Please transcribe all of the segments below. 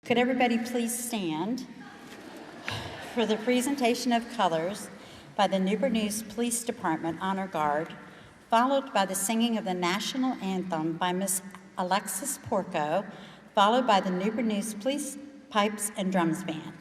Could everybody please stand for the presentation of colors by the Newport News Police Department Honor Guard, followed by the singing of the national anthem by Miss Alexis Porco, followed by the Newport News Police Pipes and Drums Band.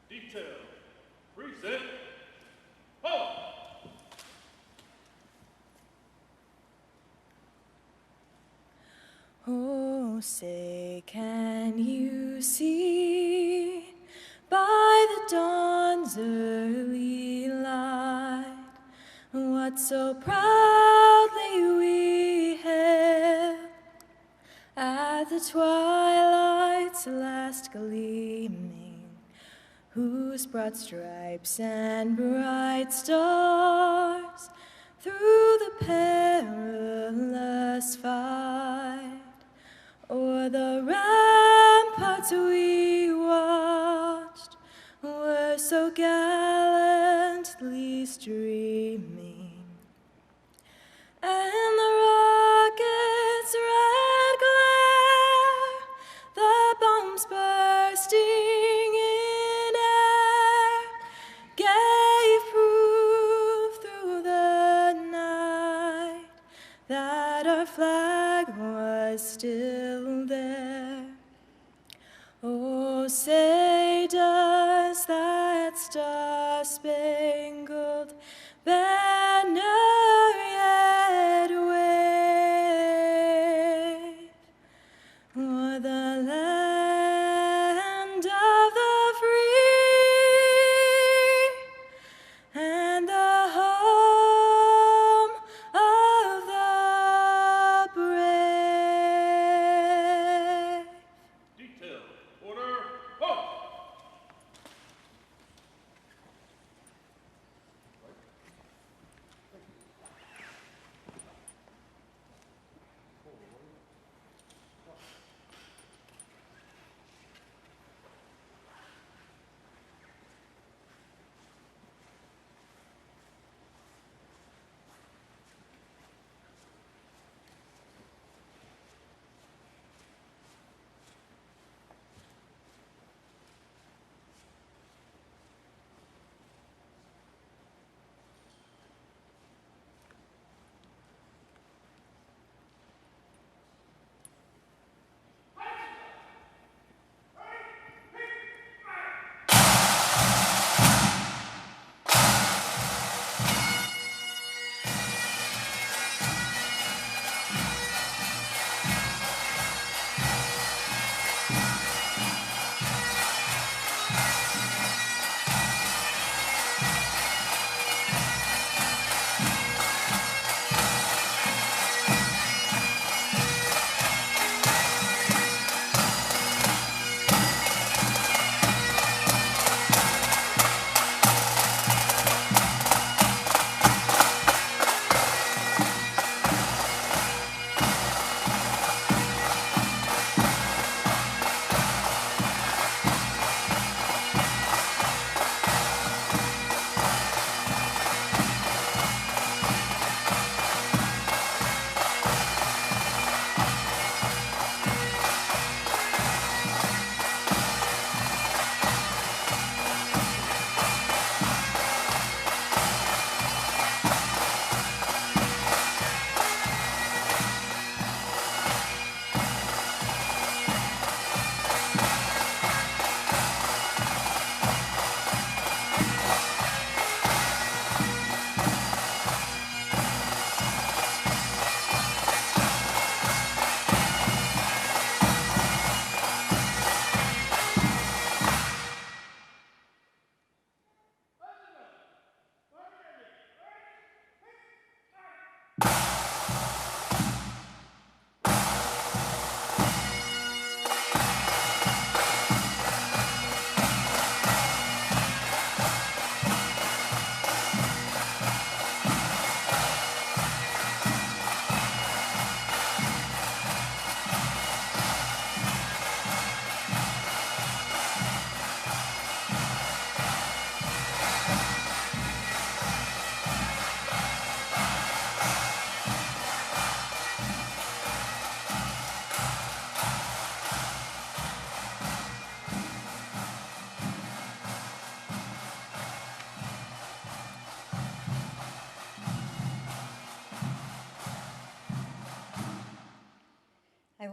Detail, present, ho! Oh, say, can you see by the dawn's early light what so proudly we hailed at the twilight's last gleaming, whose broad stripes and bright stars through the perilous fight o'er the ramparts we watched were so gallantly streaming, and the rocket's red glare, the bombs bursting in air, gave proof through the night that our flag was still there. Oh, say, does that star-spangled banner yet wave o'er the land of the free and the home of the brave? Detail, order, ho!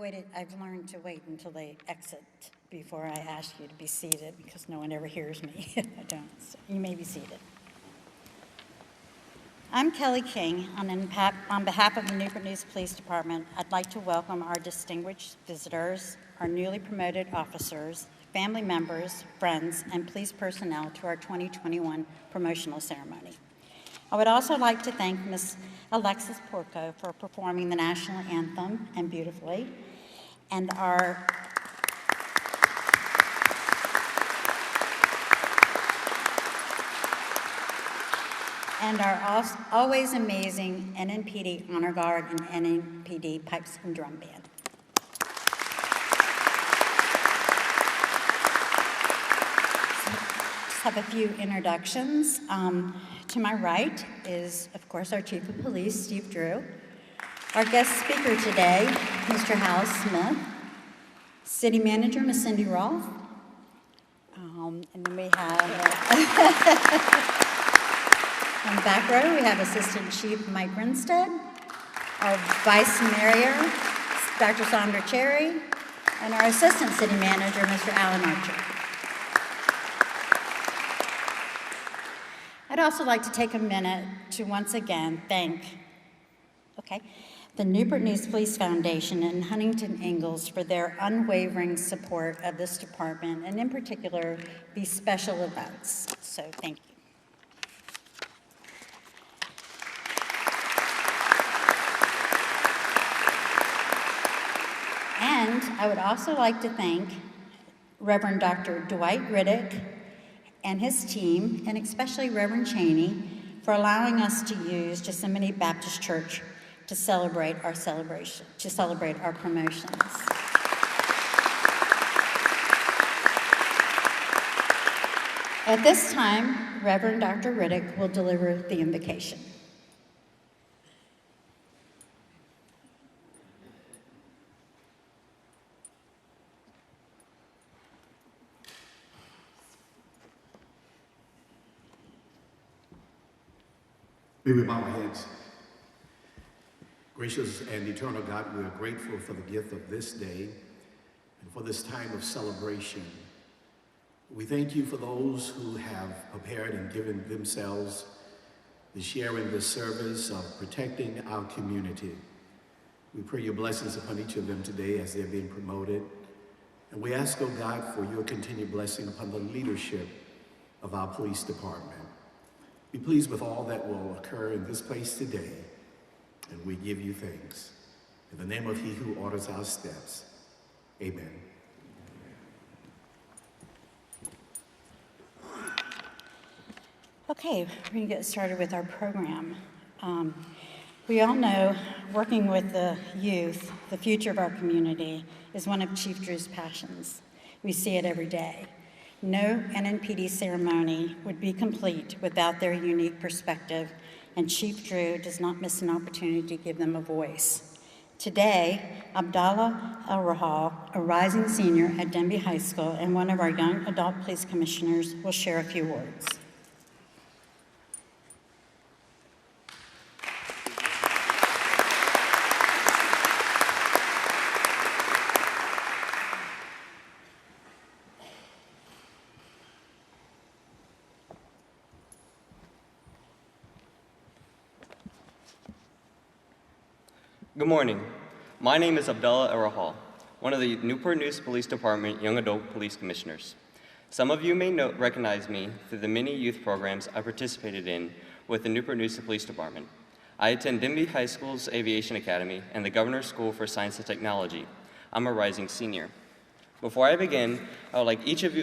I've learned to wait until they exit before I ask you to be seated because no one ever hears me if I don't. So you may be seated. I'm Kelly King. On behalf of the Newport News Police Department, I'd like to welcome our distinguished visitors, our newly promoted officers, family members, friends, and police personnel to our 2021 promotional ceremony. I would also like to thank Ms. Alexis Porco for performing the national anthem and beautifully, and our always amazing NNPD Honor Guard and NNPD Pipes and Drum Band. Just have a few introductions. To my right is, of course, our Chief of Police, Steve Drew. Our guest speaker today, Mr. Howe Smith. City Manager, Ms. Cindy Roth. And then we have... On the back row, we have Assistant Chief Mike Grinstead, our Vice Mayor, Dr. Sandra Cherry, and our Assistant City Manager, Mr. Alan Archer. I'd also like to take a minute to once again thank the Newport News Police Foundation and Huntington Ingalls for their unwavering support of this department, and in particular, these special events. So thank you. And I would also like to thank Reverend Dr. Dwight Riddick and his team, and especially Reverend Cheney, for allowing us to use Gethsemane Baptist Church to celebrate our promotions. At this time, Reverend Dr. Riddick will deliver the invocation. May we bow our heads. Gracious and eternal God, we are grateful for the gift of this day and for this time of celebration. We thank you for those who have prepared and given themselves to share in this service of protecting our community. We pray your blessings upon each of them today as they're being promoted. And we ask, oh God, for your continued blessing upon the leadership of our police department. Be pleased with all that will occur in this place today, and we give you thanks. In the name of he who orders our steps, amen. Okay, we're going to get started with our program. We all know working with the youth, the future of our community, is one of Chief Drew's passions. We see it every day. No NNPD ceremony would be complete without their unique perspective, and Chief Drew does not miss an opportunity to give them a voice. Today, Abdallah El-Rahal, a rising senior at Denby High School and one of our young adult police commissioners, will share a few words. Good morning. My name is Abdallah El-Rahal, one of the Newport News Police Department Young Adult Police Commissioners. Some of you may recognize me through the many youth programs I participated in with the Newport News Police Department. I attend Denby High School's Aviation Academy and the Governor's School for Science and Technology. I'm a rising senior. Before I begin, I would like each of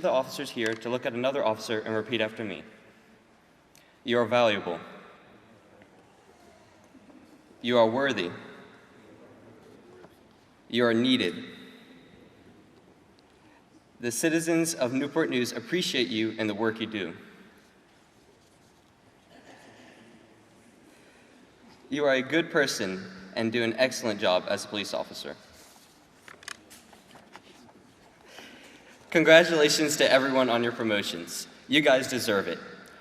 the officers here to look at another officer and repeat after me. You are valuable. You are worthy. You are needed. The citizens of Newport News appreciate you and the work you do. You are a good person and do an excellent job as a police officer. Congratulations to everyone on your promotions. You guys deserve it.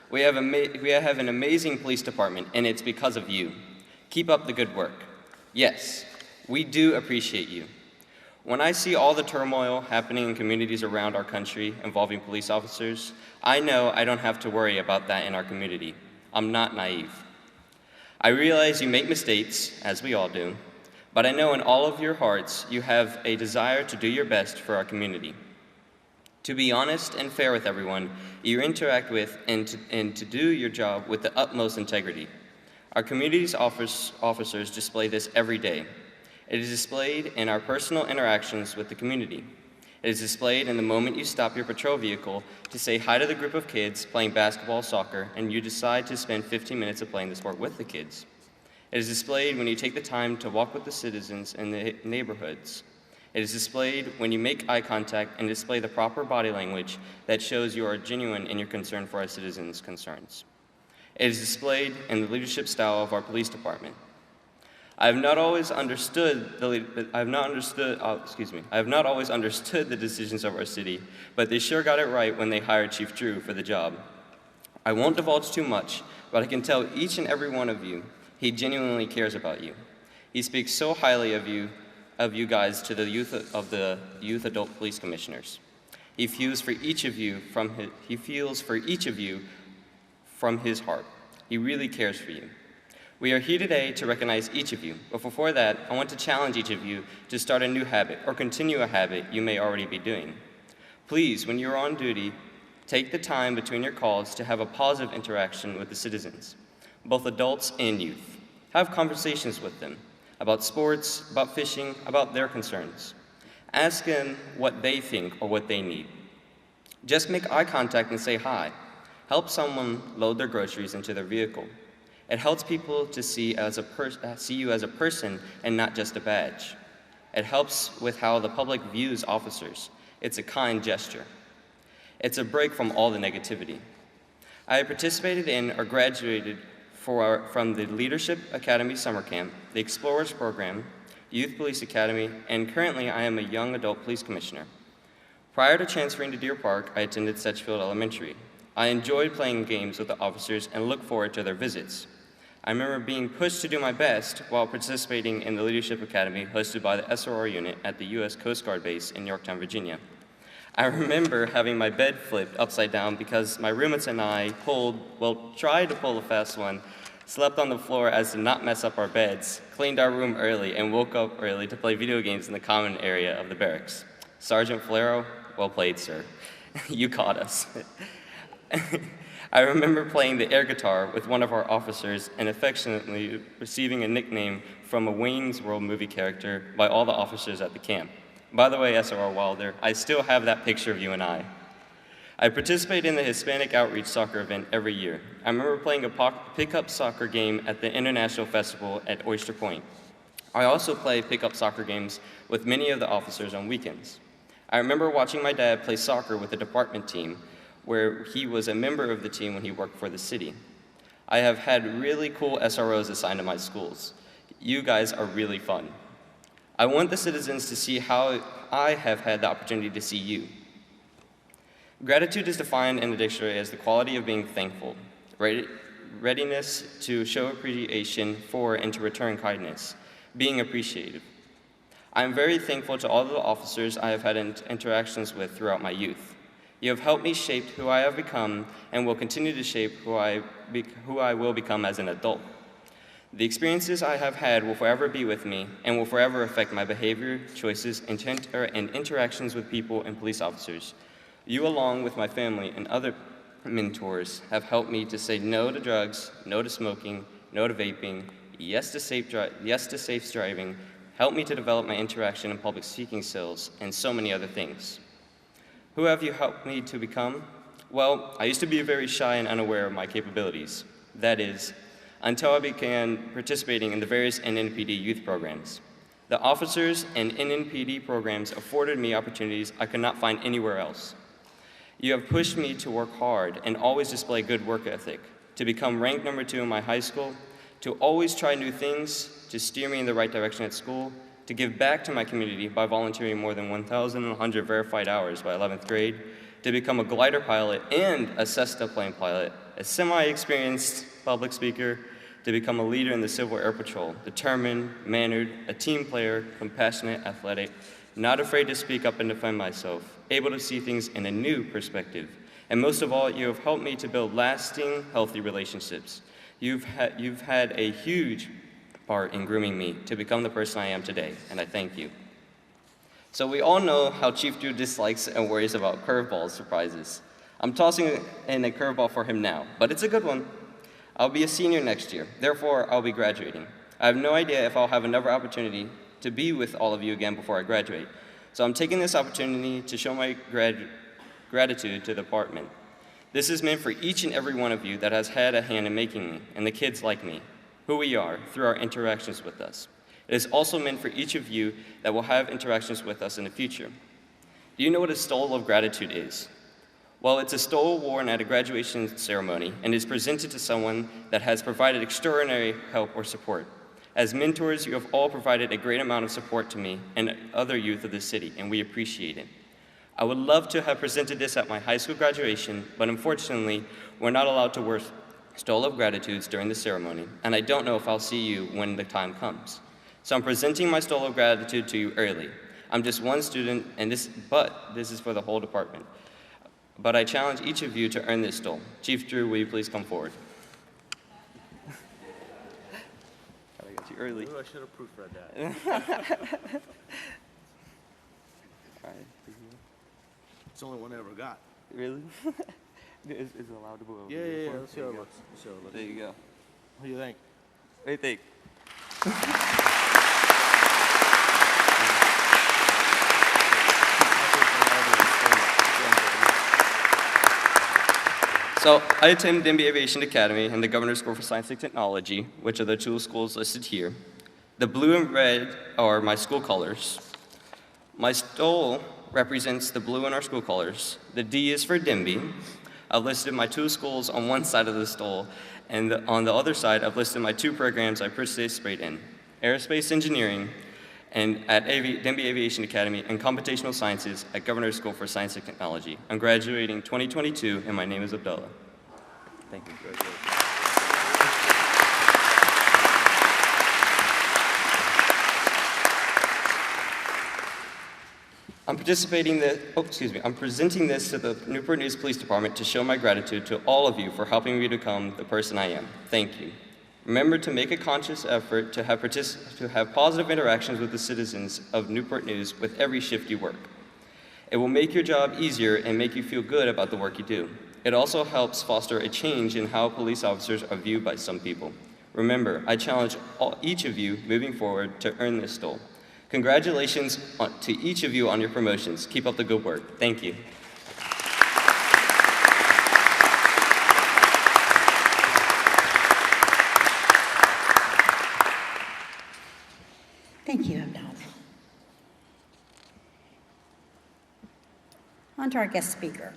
We have an amazing police department, and it's because of you. Keep up the good work. Yes, we do appreciate you. When I see all the turmoil happening in communities around our country involving police officers, I know I don't have to worry about that in our community. I'm not naive. I realize you make mistakes, as we all do, but I know in all of your hearts you have a desire to do your best for our community. To be honest and fair with everyone you interact with and to do your job with the utmost integrity. Our community's officers display this every day. It is displayed in our personal interactions with the community. It is displayed in the moment you stop your patrol vehicle to say hi to the group of kids playing basketball or soccer, and you decide to spend 15 minutes of playing the sport with the kids. It is displayed when you take the time to walk with the citizens in the neighborhoods. It is displayed when you make eye contact and display the proper body language that shows you are genuine in your concern for our citizens' concerns. It is displayed in the leadership style of our police department. I have not always understood the decisions of our city, but they sure got it right when they hired Chief Drew for the job. I won't divulge too much, but I can tell each and every one of you he genuinely cares about you. He speaks so highly of you guys to the youth adult police commissioners. He feels for each of you from his heart. He really cares for you. We are here today to recognize each of you, but before that, I want to challenge each of you to start a new habit or continue a habit you may already be doing. Please, when you're on duty, take the time between your calls to have a positive interaction with the citizens, both adults and youth. Have conversations with them about sports, about fishing, about their concerns. Ask them what they think or what they need. Just make eye contact and say hi. Help someone load their groceries into their vehicle. It helps people to see you as a person and not just a badge. It helps with how the public views officers. It's a kind gesture. It's a break from all the negativity. I have participated in or graduated from the Leadership Academy Summer Camp, the Explorers Program, Youth Police Academy, and currently I am a young adult police commissioner. Prior to transferring to Deer Park, I attended Sedgefield Elementary. I enjoyed playing games with the officers and look forward to their visits. I remember being pushed to do my best while participating in the Leadership Academy hosted by the SRR unit at the U.S. Coast Guard base in Yorktown, Virginia. I remember having my bed flipped upside down because my roommates and I tried to pull a fast one, slept on the floor as to not mess up our beds, cleaned our room early, and woke up early to play video games in the common area of the barracks. Sergeant Falero, well played, sir. You caught us. I remember playing the air guitar with one of our officers and affectionately receiving a nickname from a Wayne's World movie character by all the officers at the camp. By the way, SRR Wilder, I still have that picture of you and I. I participate in the Hispanic Outreach Soccer event every year. I remember playing a pickup soccer game at the International Festival at Oyster Point. I also play pickup soccer games with many of the officers on weekends. I remember watching my dad play soccer with the department team, where he was a member of the team when he worked for the city. I have had really cool SROs assigned to my schools. You guys are really fun. I want the citizens to see how I have had the opportunity to see you. Gratitude is defined in the dictionary as the quality of being thankful, readiness to show appreciation for and to return kindness, being appreciative. I am very thankful to all of the officers I have had interactions with throughout my youth. You have helped me shape who I have become and will continue to shape who I will become as an adult. The experiences I have had will forever be with me and will forever affect my behavior, choices, and interactions with people and police officers. You, along with my family and other mentors, have helped me to say no to drugs, no to smoking, no to vaping, yes to safe driving, helped me to develop my interaction and public speaking skills, and so many other things. Who have you helped me to become? Well, I used to be very shy and unaware of my capabilities. That is, until I began participating in the various NNPD youth programs. The officers and NNPD programs afforded me opportunities I could not find anywhere else. You have pushed me to work hard and always display good work ethic, to become ranked number 2 in my high school, to always try new things, to steer me in the right direction at school, to give back to my community by volunteering more than 1,100 verified hours by 11th grade, to become a glider pilot and a Cessna plane pilot, a semi-experienced public speaker, to become a leader in the Civil Air Patrol, determined, mannered, a team player, compassionate, athletic, not afraid to speak up and defend myself, able to see things in a new perspective. And most of all, you have helped me to build lasting, healthy relationships. You've had a huge part in grooming me to become the person I am today, and I thank you. So we all know how Chief Drew dislikes and worries about curveball surprises. I'm tossing in a curveball for him now, but it's a good one. I'll be a senior next year, therefore I'll be graduating. I have no idea if I'll have another opportunity to be with all of you again before I graduate. So I'm taking this opportunity to show my gratitude to the department. This is meant for each and every one of you that has had a hand in making me, and the kids like me, who we are, through our interactions with us. It is also meant for each of you that will have interactions with us in the future. Do you know what a stole of gratitude is? Well, it's a stole worn at a graduation ceremony and is presented to someone that has provided extraordinary help or support. As mentors, you have all provided a great amount of support to me and other youth of the city, and we appreciate it. I would love to have presented this at my high school graduation, but unfortunately, we're not allowed to wear stole of gratitudes during the ceremony, and I don't know if I'll see you when the time comes. So I'm presenting my stole of gratitude to you early. I'm just one student, but this is for the whole department. But I challenge each of you to earn this stole. Chief Drew, will you please come forward? I got you early. Ooh, I should have proofread that. All right. It's the only one I ever got. Really? Is it allowed to move over? Yeah. Let's see how it looks. There you go. What do you think? What do you think? So I attend Dunbar Aviation Academy and the Governor's School for Science and Technology, which are the two schools listed here. The blue and red are my school colors. My stole represents the blue in our school colors. The D is for Denby. I've listed my two schools on one side of the stole, and on the other side, I've listed my two programs I participated in, Aerospace Engineering and at Denby Aviation Academy, and Computational Sciences at Governor's School for Science and Technology. I'm graduating 2022, and my name is Abdullah. Thank you. I'm presenting this to the Newport News Police Department to show my gratitude to all of you for helping me become the person I am. Thank you. Remember to make a conscious effort to have positive interactions with the citizens of Newport News with every shift you work. It will make your job easier and make you feel good about the work you do. It also helps foster a change in how police officers are viewed by some people. Remember, I challenge each of you moving forward to earn this stole. Congratulations to each of you on your promotions. Keep up the good work. Thank you. Thank you, Abdullah. On to our guest speaker.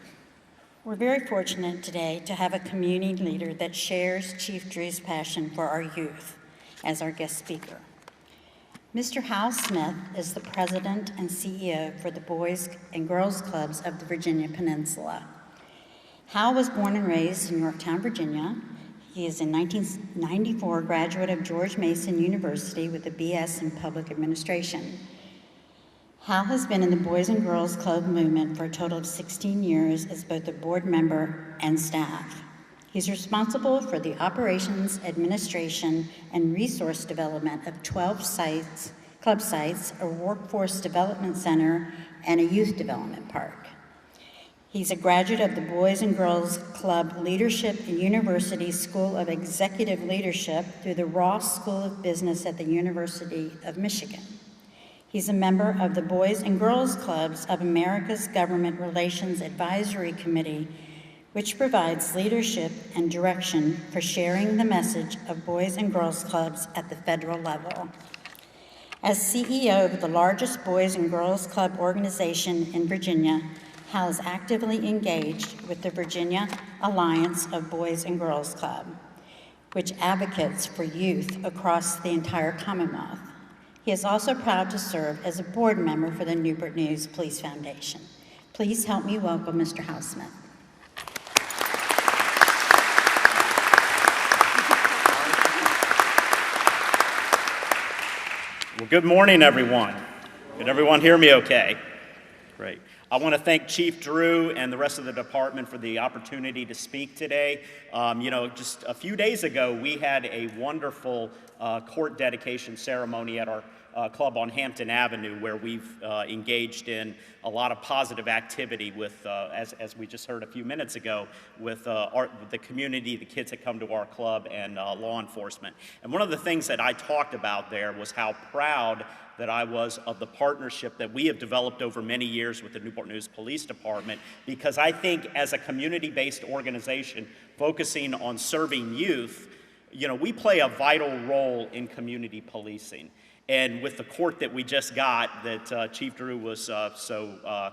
We're very fortunate today to have a community leader that shares Chief Drew's passion for our youth as our guest speaker. Mr. Howe Smith is the president and CEO for the Boys and Girls Clubs of the Virginia Peninsula. Howe was born and raised in Yorktown, Virginia. He is a 1994 graduate of George Mason University with a BS in Public Administration. Howe has been in the Boys and Girls Club movement for a total of 16 years as both a board member and staff. He's responsible for the operations, administration, and resource development of 12 club sites, a workforce development center, and a youth development park. He's a graduate of the Boys and Girls Club Leadership University School of Executive Leadership through the Roth School of Business at the University of Michigan. He's a member of the Boys and Girls Clubs of America's Government Relations Advisory Committee, which provides leadership and direction for sharing the message of Boys and Girls Clubs at the federal level. As CEO of the largest Boys and Girls Club organization in Virginia, Howe is actively engaged with the Virginia Alliance of Boys and Girls Club, which advocates for youth across the entire Commonwealth. He is also proud to serve as a board member for the Newport News Police Foundation. Please help me welcome Mr. Howe Smith. Well, good morning, everyone. Can everyone hear me okay? Great. I want to thank Chief Drew and the rest of the department for the opportunity to speak today. Just a few days ago, we had a wonderful court dedication ceremony at our club on Hampton Avenue, where we've engaged in a lot of positive activity with, as we just heard a few minutes ago, with the community, the kids that come to our club, and law enforcement. And one of the things that I talked about there was how proud that I was of the partnership that we have developed over many years with the Newport News Police Department, because I think as a community-based organization focusing on serving youth, we play a vital role in community policing. And with the court that we just got, that Chief Drew was so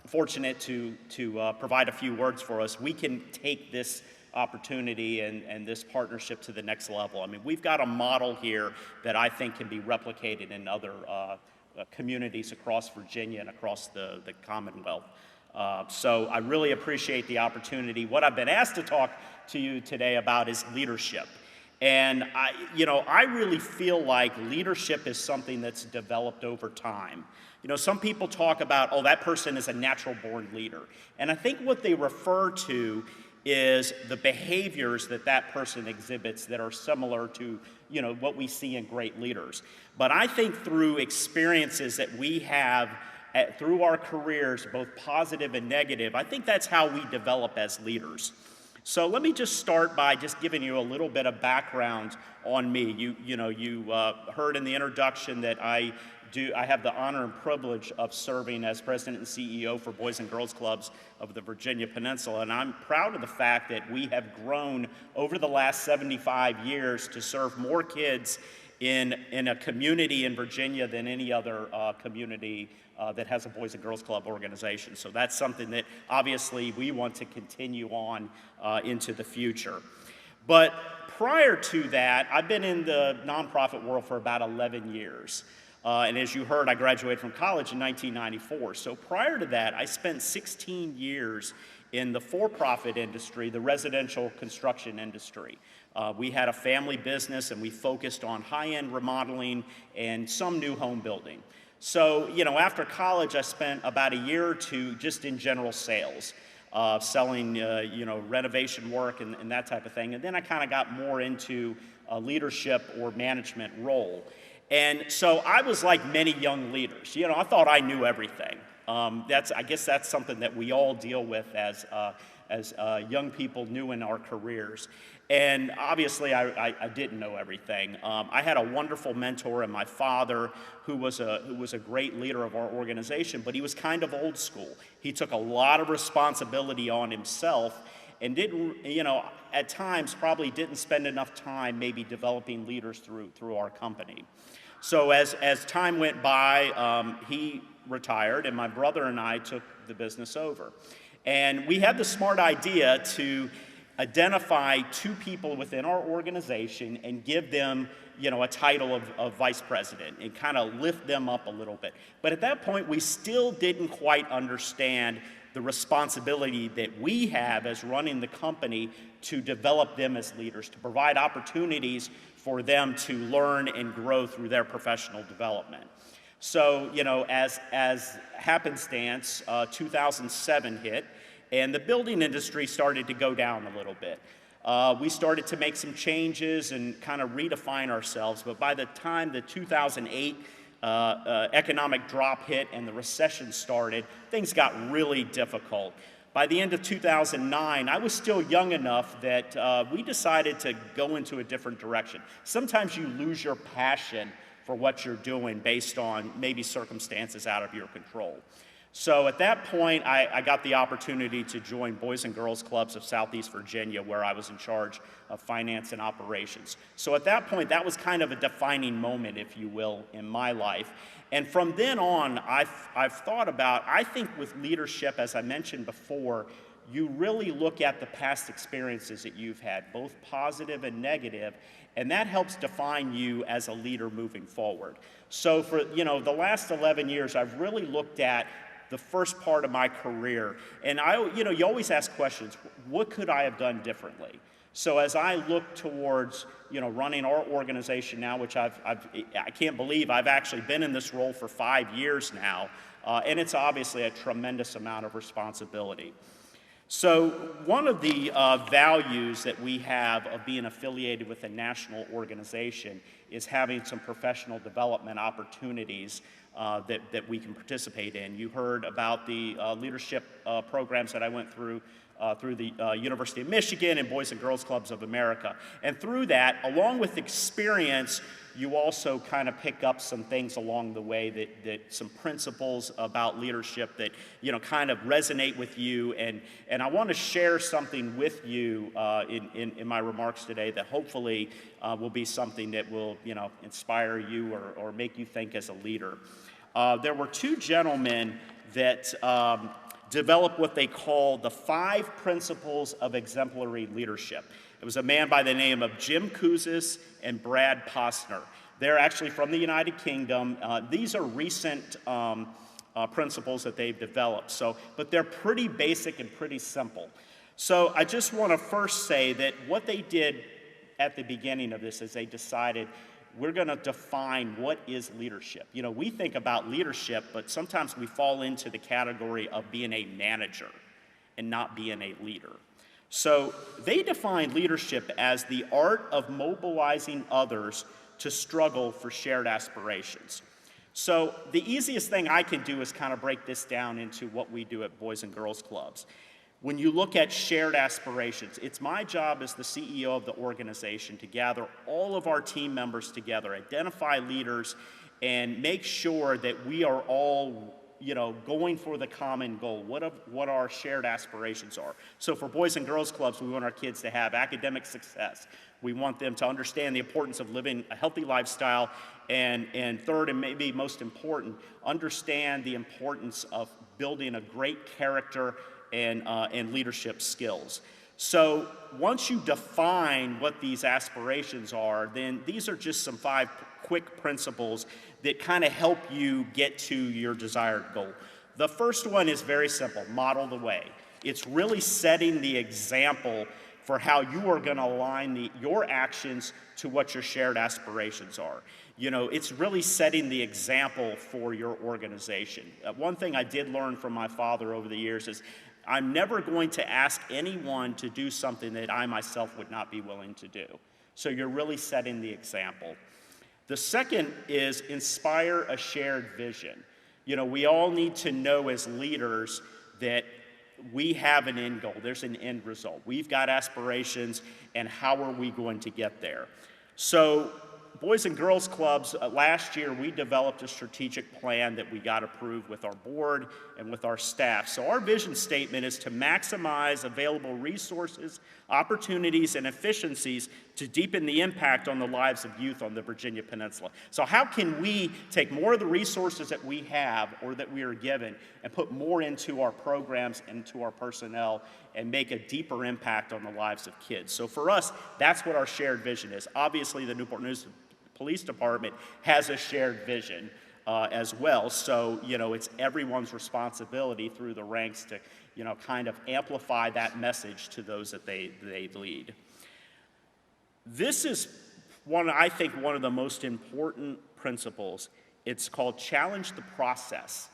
fortunate to provide a few words for us, we can take this opportunity and this partnership to the next level. I mean, we've got a model here that I think can be replicated in other communities across Virginia and across the Commonwealth. So I really appreciate the opportunity. What I've been asked to talk to you today about is leadership. And I really feel like leadership is something that's developed over time. Some people talk about, oh, that person is a natural born leader. And I think what they refer to is the behaviors that that person exhibits that are similar to, what we see in great leaders. But I think through experiences that we have through our careers, both positive and negative, I think that's how we develop as leaders. So let me just start by just giving you a little bit of background on me. You heard in the introduction that I have the honor and privilege of serving as president and CEO for Boys and Girls Clubs of the Virginia Peninsula, and I'm proud of the fact that we have grown over the last 75 years to serve more kids in a community in Virginia than any other community that has a Boys and Girls Club organization. So that's something that obviously we want to continue on into the future. But prior to that, I've been in the nonprofit world for about 11 years. And as you heard, I graduated from college in 1994. So prior to that, I spent 16 years in the for-profit industry, the residential construction industry. We had a family business, and we focused on high-end remodeling and some new home building. So, after college, I spent about a year or two just in general sales, selling, renovation work and that type of thing. And then I kind of got more into a leadership or management role. And so I was like many young leaders. I thought I knew everything. I guess that's something that we all deal with as young people new in our careers. And obviously, I didn't know everything. I had a wonderful mentor in my father, who was a great leader of our organization, but he was kind of old school. He took a lot of responsibility on himself, and didn't, at times probably didn't spend enough time maybe developing leaders through our company. So as time went by, he retired, and my brother and I took the business over. And we had the smart idea to identify two people within our organization and give them, a title of vice president and kind of lift them up a little bit. But at that point, we still didn't quite understand the responsibility that we have as running the company to develop them as leaders, to provide opportunities for them to learn and grow through their professional development. So, as happenstance, 2007 hit, and the building industry started to go down a little bit. We started to make some changes and kind of redefine ourselves, but by the time the 2008 economic drop hit and the recession started, things got really difficult. By the end of 2009, I was still young enough that we decided to go into a different direction. Sometimes you lose your passion for what you're doing based on maybe circumstances out of your control. So at that point, I got the opportunity to join Boys and Girls Clubs of Southeast Virginia, where I was in charge of finance and operations. So at that point, that was kind of a defining moment, if you will, in my life. And from then on, I've thought about, I think with leadership, as I mentioned before, you really look at the past experiences that you've had, both positive and negative, and that helps define you as a leader moving forward. So for the last 11 years, I've really looked at the first part of my career. And you always ask questions, what could I have done differently? So as I look towards, running our organization now, which I can't believe I've actually been in this role for 5 years now, and it's obviously a tremendous amount of responsibility. So one of the values that we have of being affiliated with a national organization is having some professional development opportunities that we can participate in. You heard about the leadership programs that I went through the University of Michigan and Boys and Girls Clubs of America. And through that, along with experience, you also kind of pick up some things along the way that some principles about leadership that, kind of resonate with you. And I want to share something with you in my remarks today that hopefully will be something that will, inspire you or make you think as a leader. There were two gentlemen that developed what they call the 5 principles of exemplary leadership. It was a man by the name of Jim Kouzes and Brad Posner. They're actually from the United Kingdom. These are recent principles that they've developed. But they're pretty basic and pretty simple. So I just want to first say that what they did at the beginning of this is they decided we're going to define what is leadership. We think about leadership, but sometimes we fall into the category of being a manager and not being a leader. So they define leadership as the art of mobilizing others to struggle for shared aspirations. So the easiest thing I can do is kind of break this down into what we do at Boys and Girls Clubs. When you look at shared aspirations, it's my job as the CEO of the organization to gather all of our team members together, identify leaders, and make sure that we are all, going for the common goal, what our shared aspirations are. So for Boys and Girls Clubs, we want our kids to have academic success. We want them to understand the importance of living a healthy lifestyle, and third, and maybe most important, understand the importance of building a great character and leadership skills. So once you define what these aspirations are, then these are just some 5 quick principles that kind of help you get to your desired goal. The first one is very simple: model the way. It's really setting the example for how you are going to align your actions to what your shared aspirations are. It's really setting the example for your organization. One thing I did learn from my father over the years is I'm never going to ask anyone to do something that I myself would not be willing to do. So you're really setting the example. The second is inspire a shared vision. We all need to know as leaders that we have an end goal. There's an end result. We've got aspirations, and how are we going to get there? So Boys and Girls Clubs, last year we developed a strategic plan that we got approved with our board and with our staff. So our vision statement is to maximize available resources, opportunities, and efficiencies to deepen the impact on the lives of youth on the Virginia Peninsula. So how can we take more of the resources that we have or that we are given and put more into our programs and to our personnel and make a deeper impact on the lives of kids? So for us, that's what our shared vision is. Obviously, the Newport News Police Department has a shared vision as well. So, it's everyone's responsibility through the ranks to, kind of amplify that message to those that they lead. This is I think one of the most important principles. It's called challenge the process.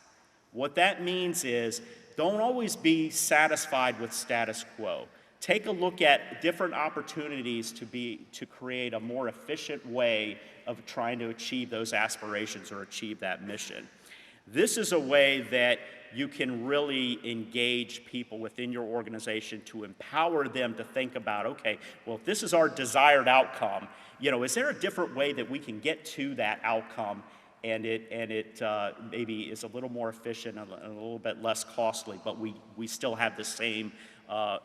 What that means is don't always be satisfied with status quo. Take a look at different opportunities to create a more efficient way of trying to achieve those aspirations or achieve that mission. This is a way that you can really engage people within your organization to empower them to think about, okay, well, if this is our desired outcome, is there a different way that we can get to that outcome and it maybe is a little more efficient and a little bit less costly, but we still have the same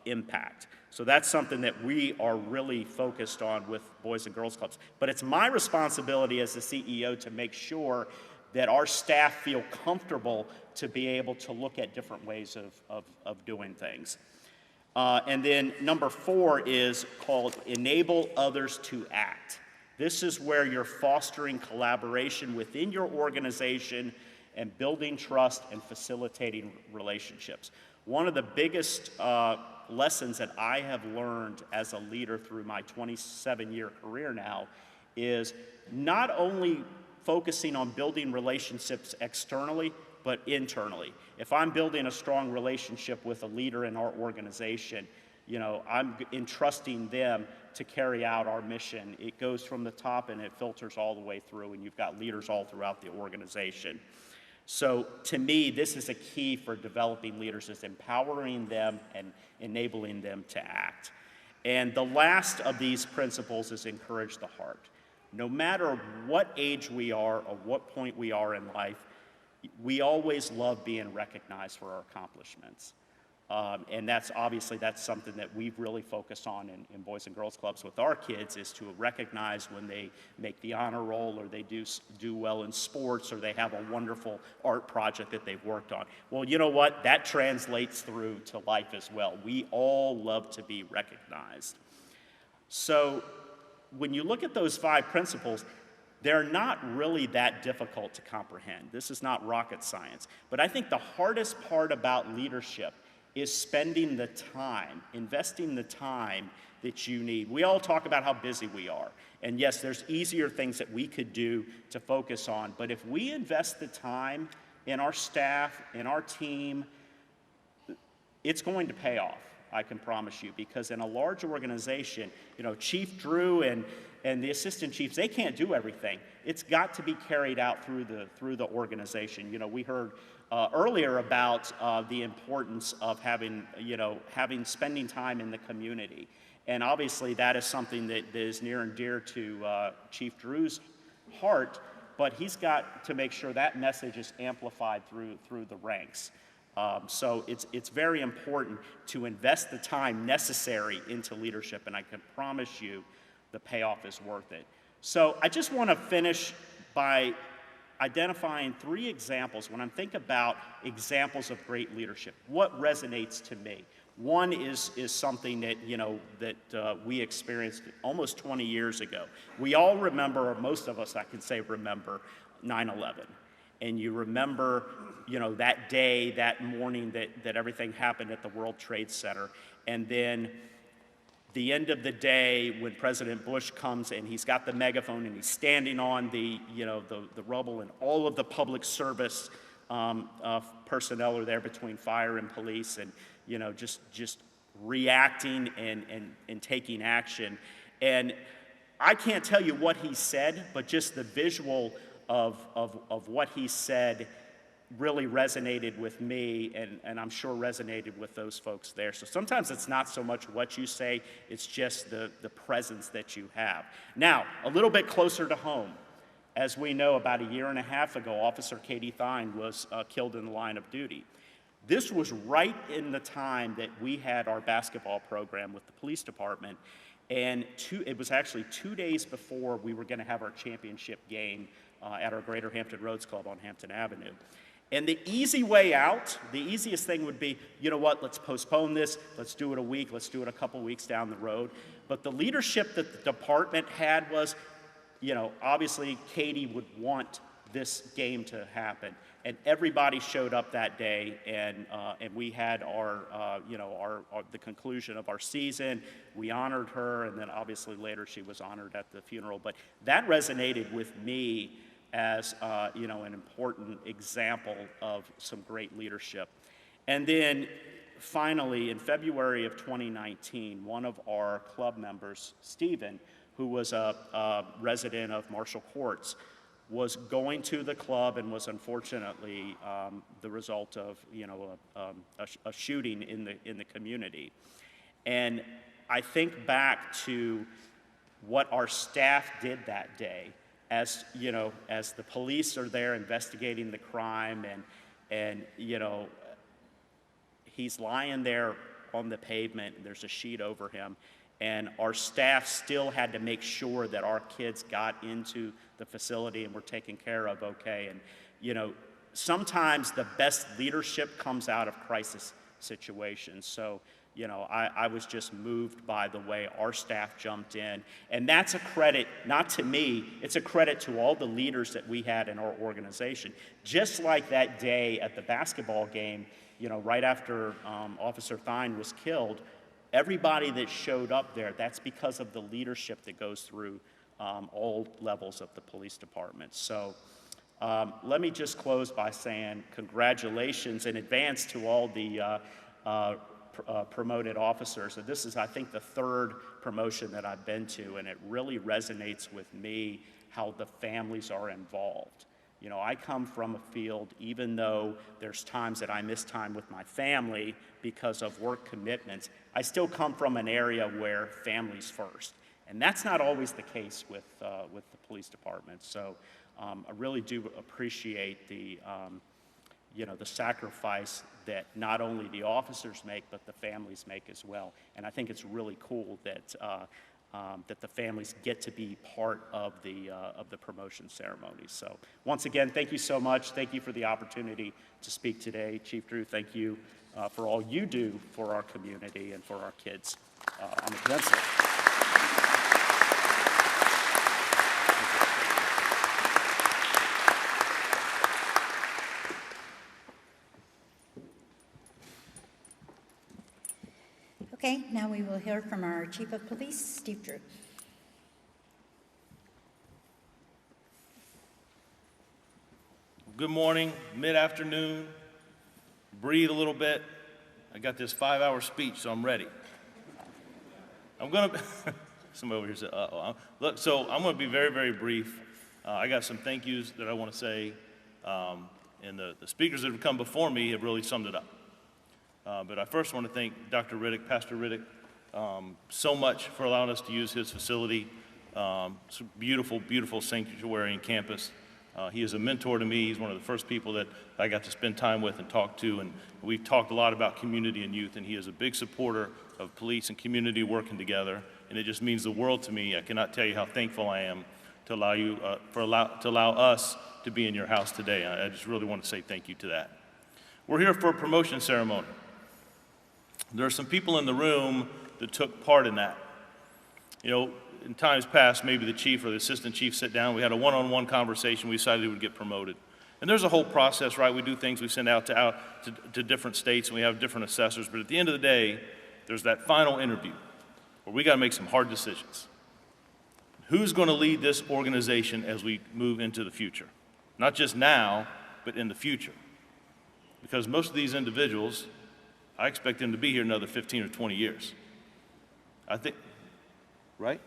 impact. So that's something that we are really focused on with Boys and Girls Clubs. But it's my responsibility as the CEO to make sure that our staff feel comfortable to be able to look at different ways of doing things. And then number 4 is called enable others to act. This is where you're fostering collaboration within your organization and building trust and facilitating relationships. One of the biggest lessons that I have learned as a leader through my 27-year career now is not only focusing on building relationships externally, but internally. If I'm building a strong relationship with a leader in our organization, I'm entrusting them to carry out our mission. It goes from the top and it filters all the way through, and you've got leaders all throughout the organization. So to me, this is a key for developing leaders, is empowering them and enabling them to act. And the last of these principles is encourage the heart. No matter what age we are or what point we are in life, we always love being recognized for our accomplishments. And that's something that we've really focused on in Boys and Girls Clubs with our kids, is to recognize when they make the honor roll, or they do well in sports, or they have a wonderful art project that they've worked on. Well, you know what? That translates through to life as well. We all love to be recognized. So when you look at those 5 principles, they're not really that difficult to comprehend. This is not rocket science. But I think the hardest part about leadership is spending the time, investing the time that you need. We all talk about how busy we are. And yes, there's easier things that we could do to focus on. But if we invest the time in our staff, in our team, it's going to pay off, I can promise you. Because in a large organization, Chief Drew and the assistant chiefs, they can't do everything. It's got to be carried out through the organization. We heard earlier about the importance of spending time in the community. And obviously that is something that is near and dear to Chief Drew's heart, but he's got to make sure that message is amplified through the ranks. So it's very important to invest the time necessary into leadership, and I can promise you the payoff is worth it. So I just want to finish by identifying 3 examples. When I think about examples of great leadership, what resonates to me? One is something that we experienced almost 20 years ago. We all remember, or most of us, I can say, remember 9/11. And you remember, that day, that morning that everything happened at the World Trade Center. And then the end of the day, when President Bush comes and he's got the megaphone and he's standing on the rubble, and all of the public service personnel are there between fire and police, and just reacting and taking action. And I can't tell you what he said, but just the visual of what he said really resonated with me, and I'm sure resonated with those folks there. So sometimes it's not so much what you say, it's just the presence that you have. Now, a little bit closer to home. As we know, about a year and a half ago, Officer Katie Thine was killed in the line of duty. This was right in the time that we had our basketball program with the police department, and it was actually 2 days before we were going to have our championship game at our Greater Hampton Roads Club on Hampton Avenue. And the easy way out, the easiest thing would be, let's postpone this, let's do it a week, let's do it a couple weeks down the road. But the leadership that the department had was, obviously Katie would want this game to happen. And everybody showed up that day, and we had the conclusion of our season. We honored her, and then obviously later she was honored at the funeral. But that resonated with me as an important example of some great leadership. And then finally, in February of 2019, one of our club members, Stephen, who was a resident of Marshall Courts, was going to the club and was unfortunately the result of a shooting in the community. And I think back to what our staff did that day. As the police are there investigating the crime, and he's lying there on the pavement, and there's a sheet over him, and our staff still had to make sure that our kids got into the facility and were taken care of okay. And sometimes the best leadership comes out of crisis situations. So You know, I was just moved by the way our staff jumped in. And that's a credit, not to me, it's a credit to all the leaders that we had in our organization. Just like that day at the basketball game, you know, right after Officer Thine was killed, everybody that showed up there, that's because of the leadership that goes through all levels of the police department. So let me just close by saying congratulations in advance to all the promoted officers. And this is, I think, the third promotion that I've been to, and it really resonates with me how the families are involved. You know, I come from a field, even though there's times that I miss time with my family because of work commitments, I still come from an area where family's first. And that's not always the case with the police department. So I really do appreciate the, you know, the sacrifice that not only the officers make, but the families make as well. And I think it's really cool that, that the families get to be part of the promotion ceremony. So once again, thank you so much. Thank you for the opportunity to speak today. Chief Drew, thank you for all you do for our community and for our kids on the peninsula. Okay, now we will hear from our Chief of Police, Steve Drew. Good morning, mid-afternoon. Breathe a little bit. I got this 5-hour speech, so I'm ready. I'm gonna, somebody over here said, uh-oh. Look, so I'm gonna be very, very brief. I got some thank yous that I wanna say, and the speakers that have come before me have really summed it up. But I first want to thank Dr. Riddick, Pastor Riddick, so much for allowing us to use his facility. It's a beautiful, beautiful sanctuary and campus. He is a mentor to me. He's one of the first people that I got to spend time with and talk to. And we've talked a lot about community and youth, and he is a big supporter of police and community working together. And it just means the world to me. I cannot tell you how thankful I am to allow you, to allow us to be in your house today. I just really want to say thank you to that. We're here for a promotion ceremony. There are some people in the room that took part in that. You know, in times past, maybe the chief or the assistant chief sit down, we had a one-on-one conversation, we decided he would get promoted. And there's a whole process, right? We do things, we send out to different states, and we have different assessors, but at the end of the day, there's that final interview where we gotta make some hard decisions. Who's gonna lead this organization as we move into the future? Not just now, but in the future. Because most of these individuals, I expect them to be here another 15 or 20 years. I think, right?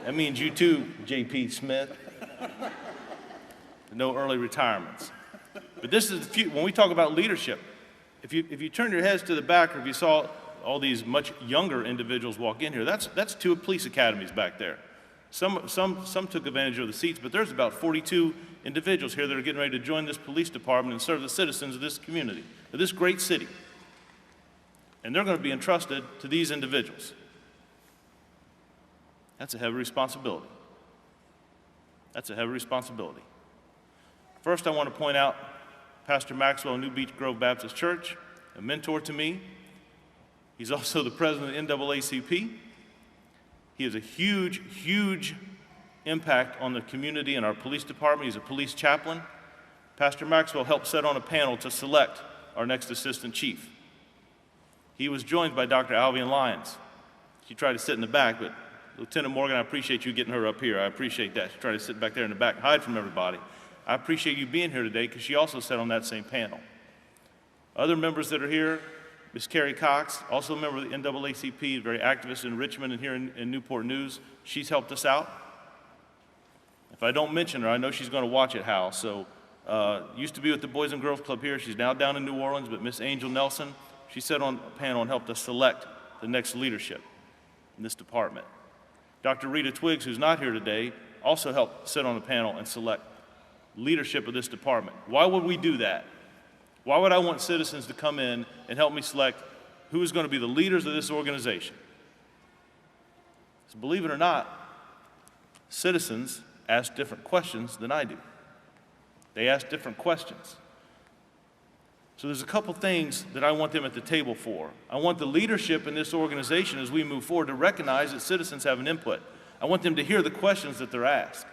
That means you too, J.P. Smith. No early retirements. But this is the future. When we talk about leadership, if you turn your heads to the back, or if you saw all these much younger individuals walk in here, that's 2 police academies back there. Some took advantage of the seats, but there's about 42 individuals here that are getting ready to join this police department and serve the citizens of this community, of this great city. And they're going to be entrusted to these individuals. That's a heavy responsibility. That's a heavy responsibility. First, I want to point out Pastor Maxwell of New Beach Grove Baptist Church, a mentor to me. He's also the president of the NAACP. He has a huge, huge impact on the community and our police department. He's a police chaplain. Pastor Maxwell helped set on a panel to select our next assistant chief. He was joined by Dr. Alvian Lyons. She tried to sit in the back, but Lieutenant Morgan, I appreciate you getting her up here. I appreciate that. She tried to sit back there in the back, hide from everybody. I appreciate you being here today because she also sat on that same panel. Other members that are here, Ms. Carrie Cox, also a member of the NAACP, very activist in Richmond and here in Newport News. She's helped us out. If I don't mention her, I know she's going to watch it, Howe. So, used to be with the Boys and Girls Club here. She's now down in New Orleans, but Miss Angel Nelson, she sat on a panel and helped us select the next leadership in this department. Dr. Rita Twiggs, who's not here today, also helped sit on a panel and select leadership of this department. Why would we do that? Why would I want citizens to come in and help me select who is going to be the leaders of this organization? So believe it or not, citizens ask different questions than I do. They ask different questions. So there's a couple things that I want them at the table for. I want the leadership in this organization as we move forward to recognize that citizens have an input. I want them to hear the questions that they're asked.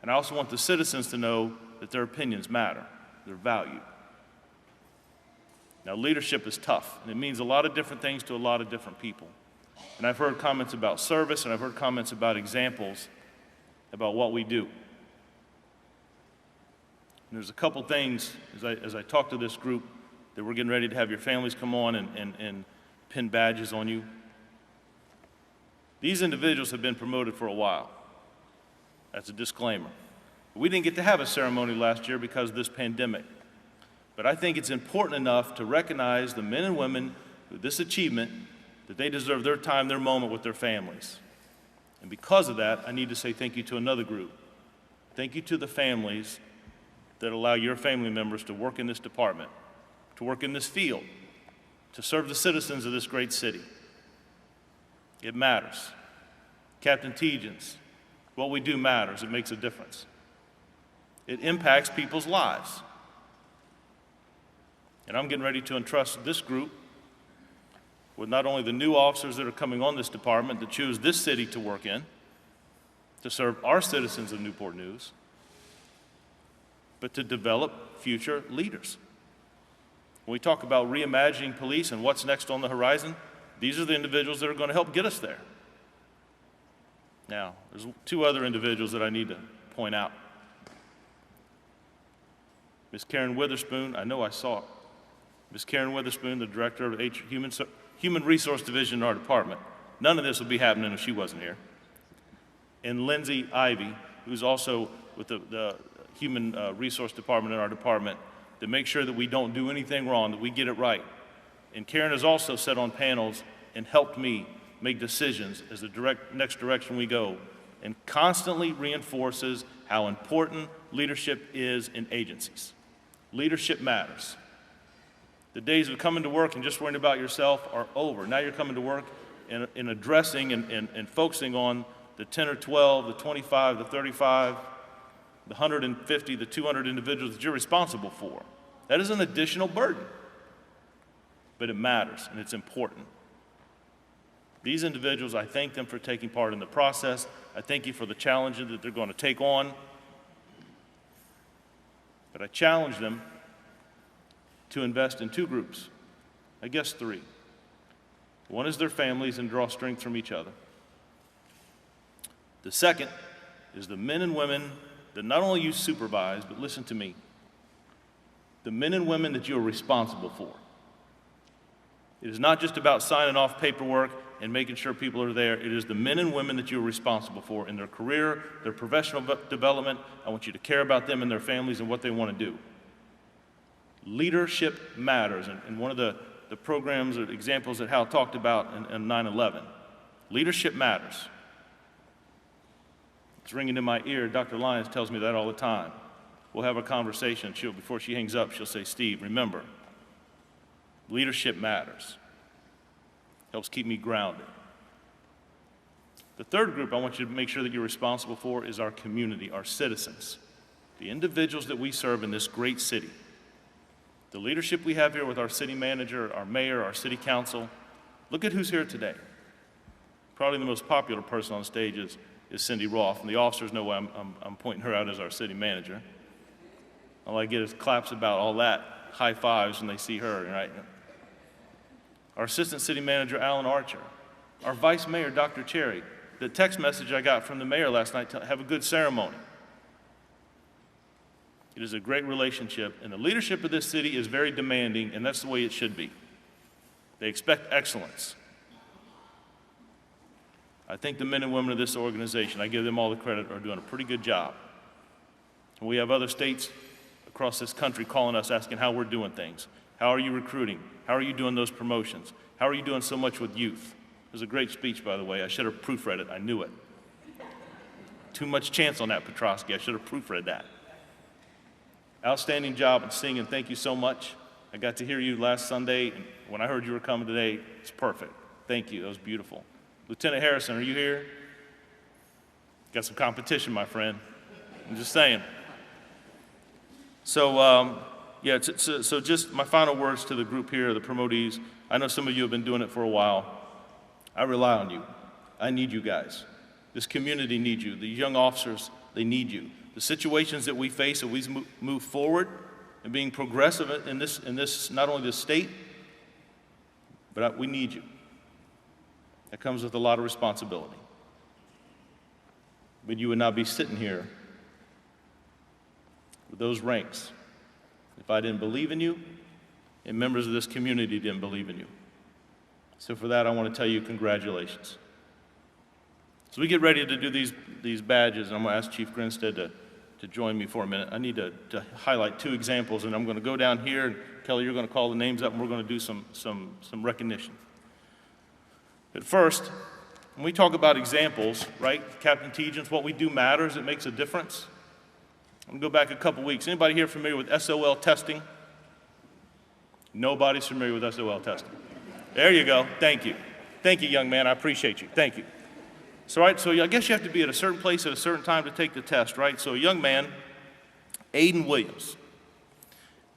And I also want the citizens to know that their opinions matter, they're valued. Now, leadership is tough, and it means a lot of different things to a lot of different people. And I've heard comments about service, and I've heard comments about examples about what we do. And there's a couple things, as I talk to this group, that we're getting ready to have your families come on and pin badges on you. These individuals have been promoted for a while. That's a disclaimer. We didn't get to have a ceremony last year because of this pandemic. But I think it's important enough to recognize the men and women with this achievement that they deserve their time, their moment with their families. And because of that, I need to say thank you to another group. Thank you to the families that allow your family members to work in this department, to work in this field, to serve the citizens of this great city. It matters. Captain Tegens, what we do matters. It makes a difference. It impacts people's lives. And I'm getting ready to entrust this group with not only the new officers that are coming on this department to choose this city to work in, to serve our citizens of Newport News, but to develop future leaders. When we talk about reimagining police and what's next on the horizon, these are the individuals that are going to help get us there. Now, there's two other individuals that I need to point out. Ms. Karen Witherspoon, I know I saw it. Ms. Karen Witherspoon, the director of Human Resource Division in our department. None of this would be happening if she wasn't here. And Lindsay Ivy, who's also with the Human Resource Department in our department, to make sure that we don't do anything wrong, that we get it right. And Karen has also sat on panels and helped me make decisions as the next direction we go, and constantly reinforces how important leadership is in agencies. Leadership matters. The days of coming to work and just worrying about yourself are over. Now you're coming to work and addressing and focusing on the 10 or 12, the 25, the 35, the 150, the 200 individuals that you're responsible for. That is an additional burden, but it matters and it's important. These individuals, I thank them for taking part in the process. I thank you for the challenges that they're going to take on. But I challenge them to invest in two groups, I guess three. One is their families and draw strength from each other. The second is the men and women that not only you supervise, but listen to me, the men and women that you are responsible for. It is not just about signing off paperwork and making sure people are there. It is the men and women that you are responsible for in their career, their professional development. I want you to care about them and their families and what they want to do. Leadership matters, and one of the programs or examples that Howe talked about in 9/11, leadership matters. It's ringing in my ear. Dr. Lyons tells me that all the time. We'll have a conversation. Before she hangs up, she'll say, Steve, remember, leadership matters. Helps keep me grounded. The third group I want you to make sure that you're responsible for is our community, our citizens, the individuals that we serve in this great city. The leadership we have here with our city manager, our mayor, our city council. Look at who's here today. Probably the most popular person on stage is Cindy Roth, and the officers know why I'm pointing her out as our city manager. All I get is claps about all that, high fives when they see her, right? Our assistant city manager, Alan Archer. Our vice mayor, Dr. Cherry. The text message I got from the mayor last night, have a good ceremony. It is a great relationship, and the leadership of this city is very demanding, and that's the way it should be. They expect excellence. I think the men and women of this organization, I give them all the credit, are doing a pretty good job. And we have other states across this country calling us, asking how we're doing things. How are you recruiting? How are you doing those promotions? How are you doing so much with youth? It was a great speech, by the way. I should have proofread it. I knew it. Too much chance on that, Petrosky. I should have proofread that. Outstanding job in singing. Thank you so much. I got to hear you last Sunday, and when I heard you were coming today, it's perfect. Thank you. That was beautiful. Lieutenant Harrison, are you here? Got some competition, my friend. I'm just saying. So Yeah, so just my final words to the group here, the promotees. I know some of you have been doing it for a while. I rely on you. I need you guys. This community needs you. The young officers, they need you. The situations that we face as we move forward and being progressive in this not only this state, but we need you. That comes with a lot of responsibility. But you would not be sitting here with those ranks if I didn't believe in you and members of this community didn't believe in you. So for that, I want to tell you congratulations. So we get ready to do these badges, and I'm going to ask Chief Grinstead to join me for a minute. I need to highlight 2 examples, and I'm going to go down here, and Kelly, you're going to call the names up, and we're going to do some recognition. But first, when we talk about examples, right, Captain Tegens, what we do matters. It makes a difference. I'm going to go back a couple weeks. Anybody here familiar with SOL testing? Nobody's familiar with SOL testing. There you go. Thank you. Thank you, young man. I appreciate you. Thank you. So I guess you have to be at a certain place at a certain time to take the test, right? So a young man, Aiden Williams.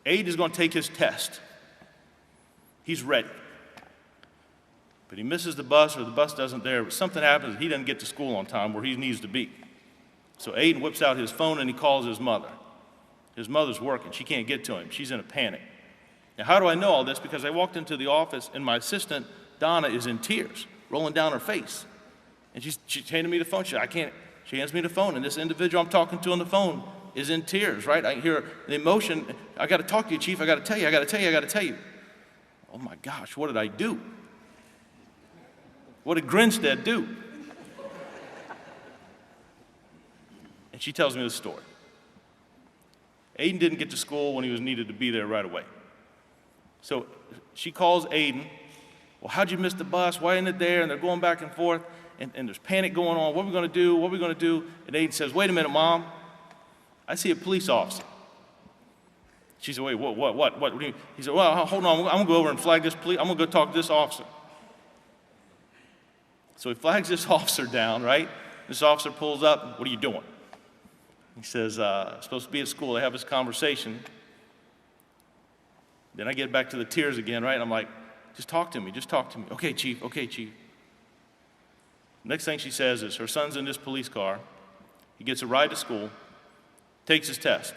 Aiden is going to take his test. He's ready. But he misses the bus, or the bus doesn't there, but something happens and he doesn't get to school on time where he needs to be. So Aiden whips out his phone and he calls his mother. His mother's working. She can't get to him. She's in a panic. Now, how do I know all this? Because I walked into the office and my assistant, Donna, is in tears, rolling down her face. And she's handing me the phone. She hands me the phone, and this individual I'm talking to on the phone is in tears, right? I hear the emotion. I got to talk to you, Chief. I got to tell you. I got to tell you. I got to tell you. Oh my gosh, what did I do? What did Grinstead do? And she tells me the story. Aiden didn't get to school when he was needed to be there right away. So she calls Aiden. Well, how'd you miss the bus? Why isn't it there? And they're going back and forth. And there's panic going on. What are we going to do? What are we going to do? And Aiden says, wait a minute, Mom. I see a police officer. She said, wait, what do you mean? He said, well, hold on. I'm going to go over and flag this police. I'm going to go talk to this officer. So he flags this officer down, right? This officer pulls up. What are you doing? He says, I'm supposed to be at school. They have this conversation. Then I get back to the tears again, right? I'm like, just talk to me. Just talk to me. Okay, Chief. Okay, Chief. Next thing she says is her son's in this police car. He gets a ride to school, takes his test.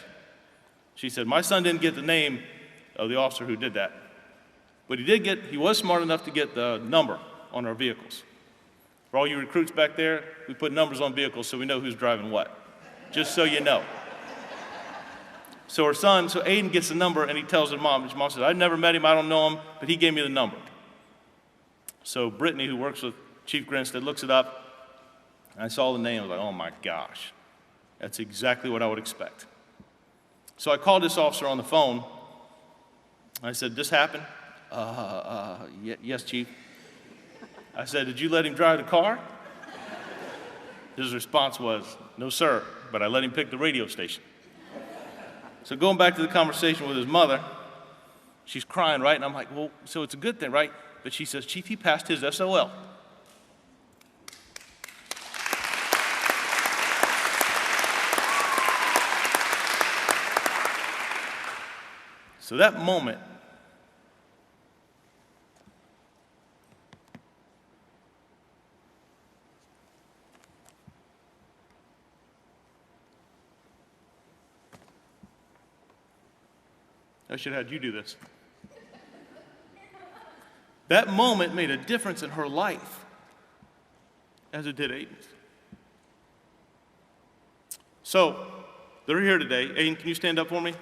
She said, my son didn't get the name of the officer who did that. But he was smart enough to get the number on our vehicles. For all you recruits back there, we put numbers on vehicles so we know who's driving what. Just so you know. So Aiden gets the number and he tells his mom. His mom says, I've never met him, I don't know him, but he gave me the number. So Brittany, who works with Chief Grinstead, looks it up. And I saw the name. I was like, oh my gosh. That's exactly what I would expect. So I called this officer on the phone. I said, this happened? Yes, Chief. I said, did you let him drive the car? His response was, no, sir, but I let him pick the radio station. So going back to the conversation with his mother, she's crying, right? And I'm like, well, so it's a good thing, right? But she says, Chief, he passed his SOL. So that moment, I should have had you do this. That moment made a difference in her life, as it did Aiden's. So, they're here today. Aiden, can you stand up for me?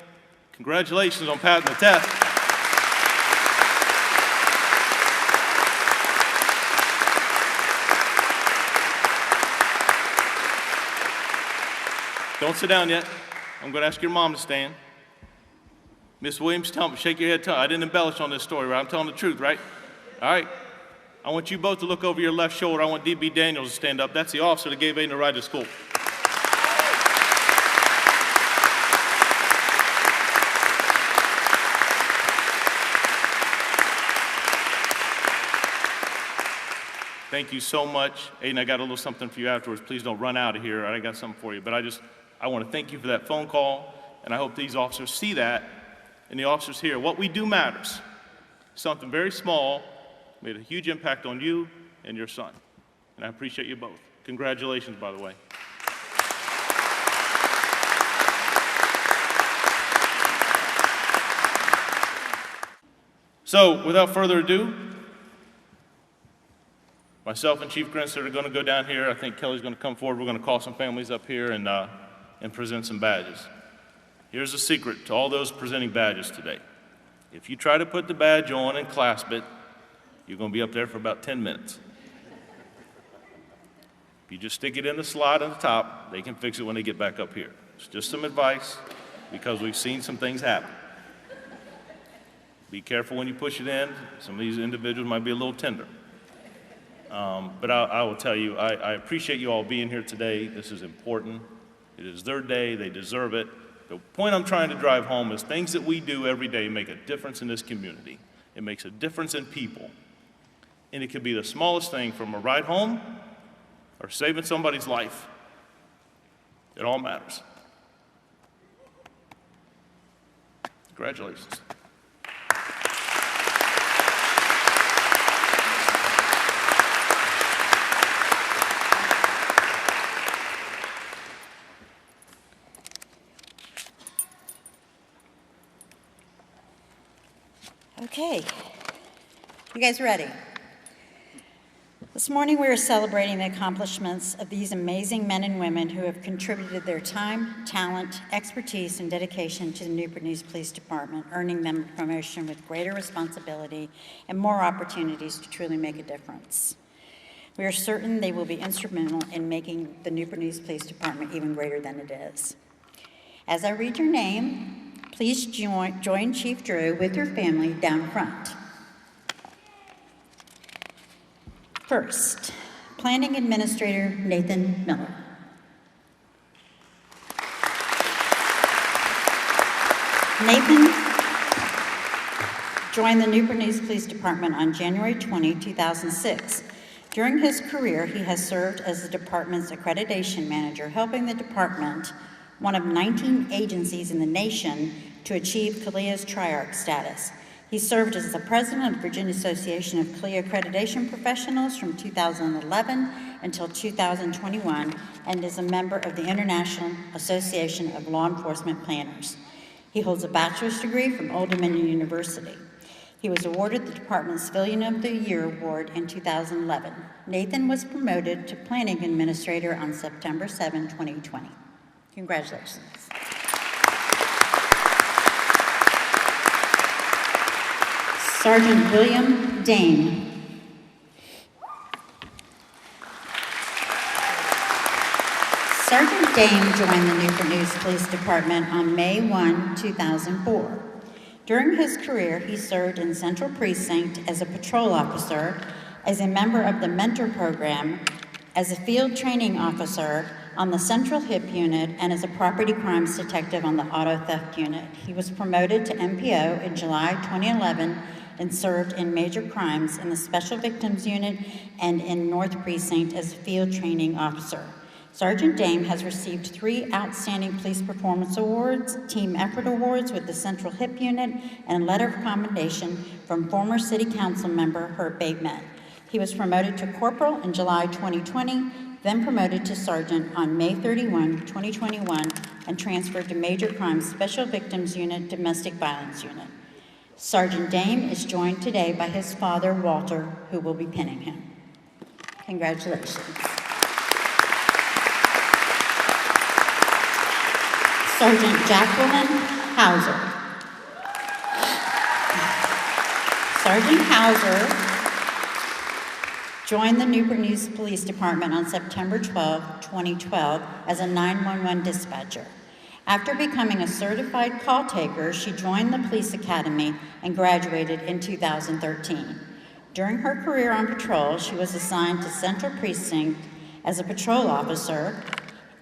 Congratulations on passing the test. Don't sit down yet. I'm going to ask your mom to stand. Miss Williams, shake your head. I didn't embellish on this story, right? I'm telling the truth, right? All right. I want you both to look over your left shoulder. I want D.B. Daniels to stand up. That's the officer that gave Aiden a ride to school. Thank you so much. Aiden, I got a little something for you afterwards. Please don't run out of here. I got something for you. But I want to thank you for that phone call, and I hope these officers see that and the officers here, what we do matters. Something very small made a huge impact on you and your son. And I appreciate you both. Congratulations, by the way. So, without further ado, myself and Chief Grinstead are going to go down here. I think Kelly's going to come forward. We're going to call some families up here and present some badges. Here's a secret to all those presenting badges today. If you try to put the badge on and clasp it, you're going to be up there for about 10 minutes. If you just stick it in the slot on the top, they can fix it when they get back up here. It's just some advice because we've seen some things happen. Be careful when you push it in. Some of these individuals might be a little tender. But I will tell you, I appreciate you all being here today. This is important. It is their day. They deserve it. The point I'm trying to drive home is things that we do every day make a difference in this community. It makes a difference in people. And it could be the smallest thing, from a ride home or saving somebody's life. It all matters. Congratulations. Okay, you guys ready? This morning we are celebrating the accomplishments of these amazing men and women who have contributed their time, talent, expertise, and dedication to the Newport News Police Department, earning them a promotion with greater responsibility and more opportunities to truly make a difference. We are certain they will be instrumental in making the Newport News Police Department even greater than it is. As I read your name, please join Chief Drew with your family down front. First, Planning Administrator Nathan Miller. Nathan joined the Newport News Police Department on January 20, 2006. During his career, he has served as the department's accreditation manager, helping the department, one of 19 agencies in the nation, to achieve CALIA's Triarch status. He served as the president of the Virginia Association of CALIA Accreditation Professionals from 2011 until 2021, and is a member of the International Association of Law Enforcement Planners. He holds a bachelor's degree from Old Dominion University. He was awarded the Department's Civilian of the Year Award in 2011. Nathan was promoted to Planning Administrator on September 7, 2020. Congratulations. Sergeant William Dame. Sergeant Dame joined the Newport News Police Department on May 1, 2004. During his career, he served in Central Precinct as a patrol officer, as a member of the Mentor Program, as a field training officer on the Central HIP Unit, and as a property crimes detective on the Auto Theft Unit. He was promoted to MPO in July 2011 and served in major crimes in the Special Victims Unit and in North Precinct as a field training officer. Sergeant Dame has received 3 Outstanding Police Performance Awards, Team Effort Awards with the Central HIP Unit, and a letter of commendation from former City Council member Herb Bateman. He was promoted to Corporal in July 2020, then promoted to Sergeant on May 31, 2021, and transferred to Major Crimes Special Victims Unit, Domestic Violence Unit. Sergeant Dame is joined today by his father, Walter, who will be pinning him. Congratulations. Sergeant Jacqueline Hauser. Sergeant Hauser joined the Newport News Police Department on September 12, 2012 as a 911 dispatcher. After becoming a certified call taker, she joined the police academy and graduated in 2013. During her career on patrol, she was assigned to Central Precinct as a patrol officer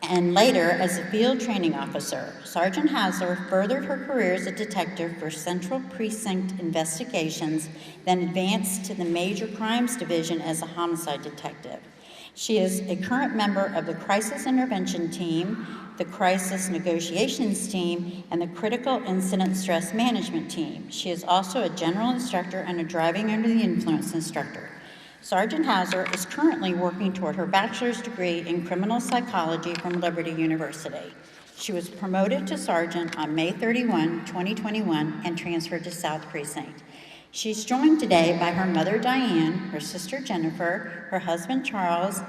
and later as a field training officer. Sergeant Hauser furthered her career as a detective for Central Precinct investigations, then advanced to the Major Crimes Division as a homicide detective. She is a current member of the Crisis Intervention Team, the Crisis Negotiations Team, and the Critical Incident Stress Management Team. She is also a general instructor and a driving under the influence instructor. Sergeant Hauser is currently working toward her bachelor's degree in criminal psychology from Liberty University. She was promoted to sergeant on May 31, 2021, and transferred to South Precinct. She's joined today by her mother, Diane, her sister, Jennifer, her husband, Charles,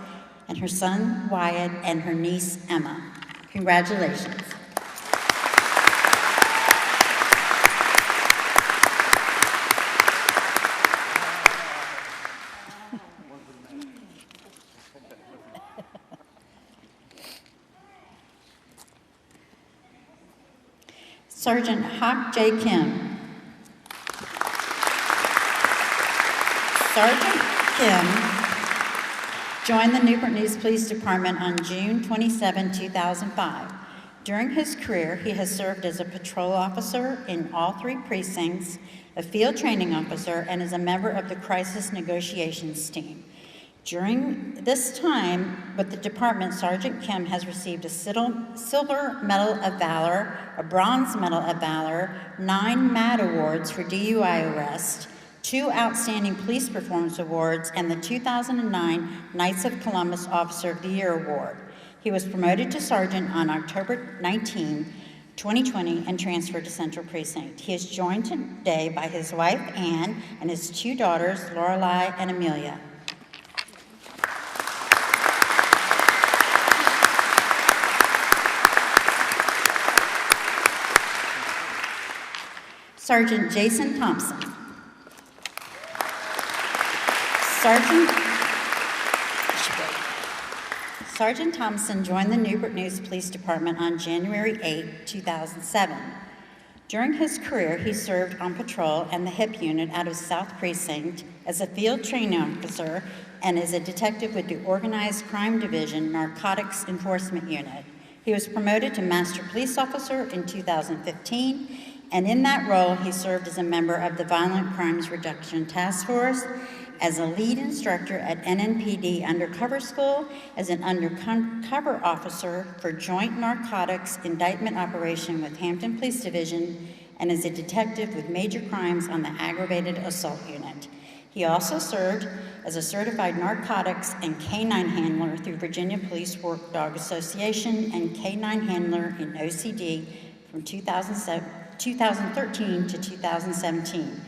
and her son, Wyatt, and her niece, Emma. Congratulations. Sergeant Hock J. Kim. Sergeant Kim joined the Newport News Police Department on June 27, 2005. During his career, he has served as a patrol officer in all 3 precincts, a field training officer, and is a member of the Crisis Negotiations Team. During this time with the department, Sergeant Kim has received a Silver Medal of Valor, a Bronze Medal of Valor, 9 MAD Awards for DUI arrest, 2 Outstanding Police Performance Awards, and the 2009 Knights of Columbus Officer of the Year Award. He was promoted to sergeant on October 19, 2020, and transferred to Central Precinct. He is joined today by his wife, Ann, and his 2 daughters, Lorelei and Amelia. Sergeant Jason Thompson. Sergeant Thompson joined the Newport News Police Department on January 8, 2007. During his career, he served on patrol and the HIP unit out of South Precinct as a field training officer and as a detective with the Organized Crime Division Narcotics Enforcement Unit. He was promoted to Master Police Officer in 2015, and in that role, he served as a member of the Violent Crimes Reduction Task Force, as a lead instructor at NNPD Undercover School, as an undercover officer for Joint Narcotics Indictment Operation with Hampton Police Division, and as a detective with major crimes on the Aggravated Assault Unit. He also served as a certified narcotics and canine handler through Virginia Police Work Dog Association and canine handler in OCD from 2013 to 2017.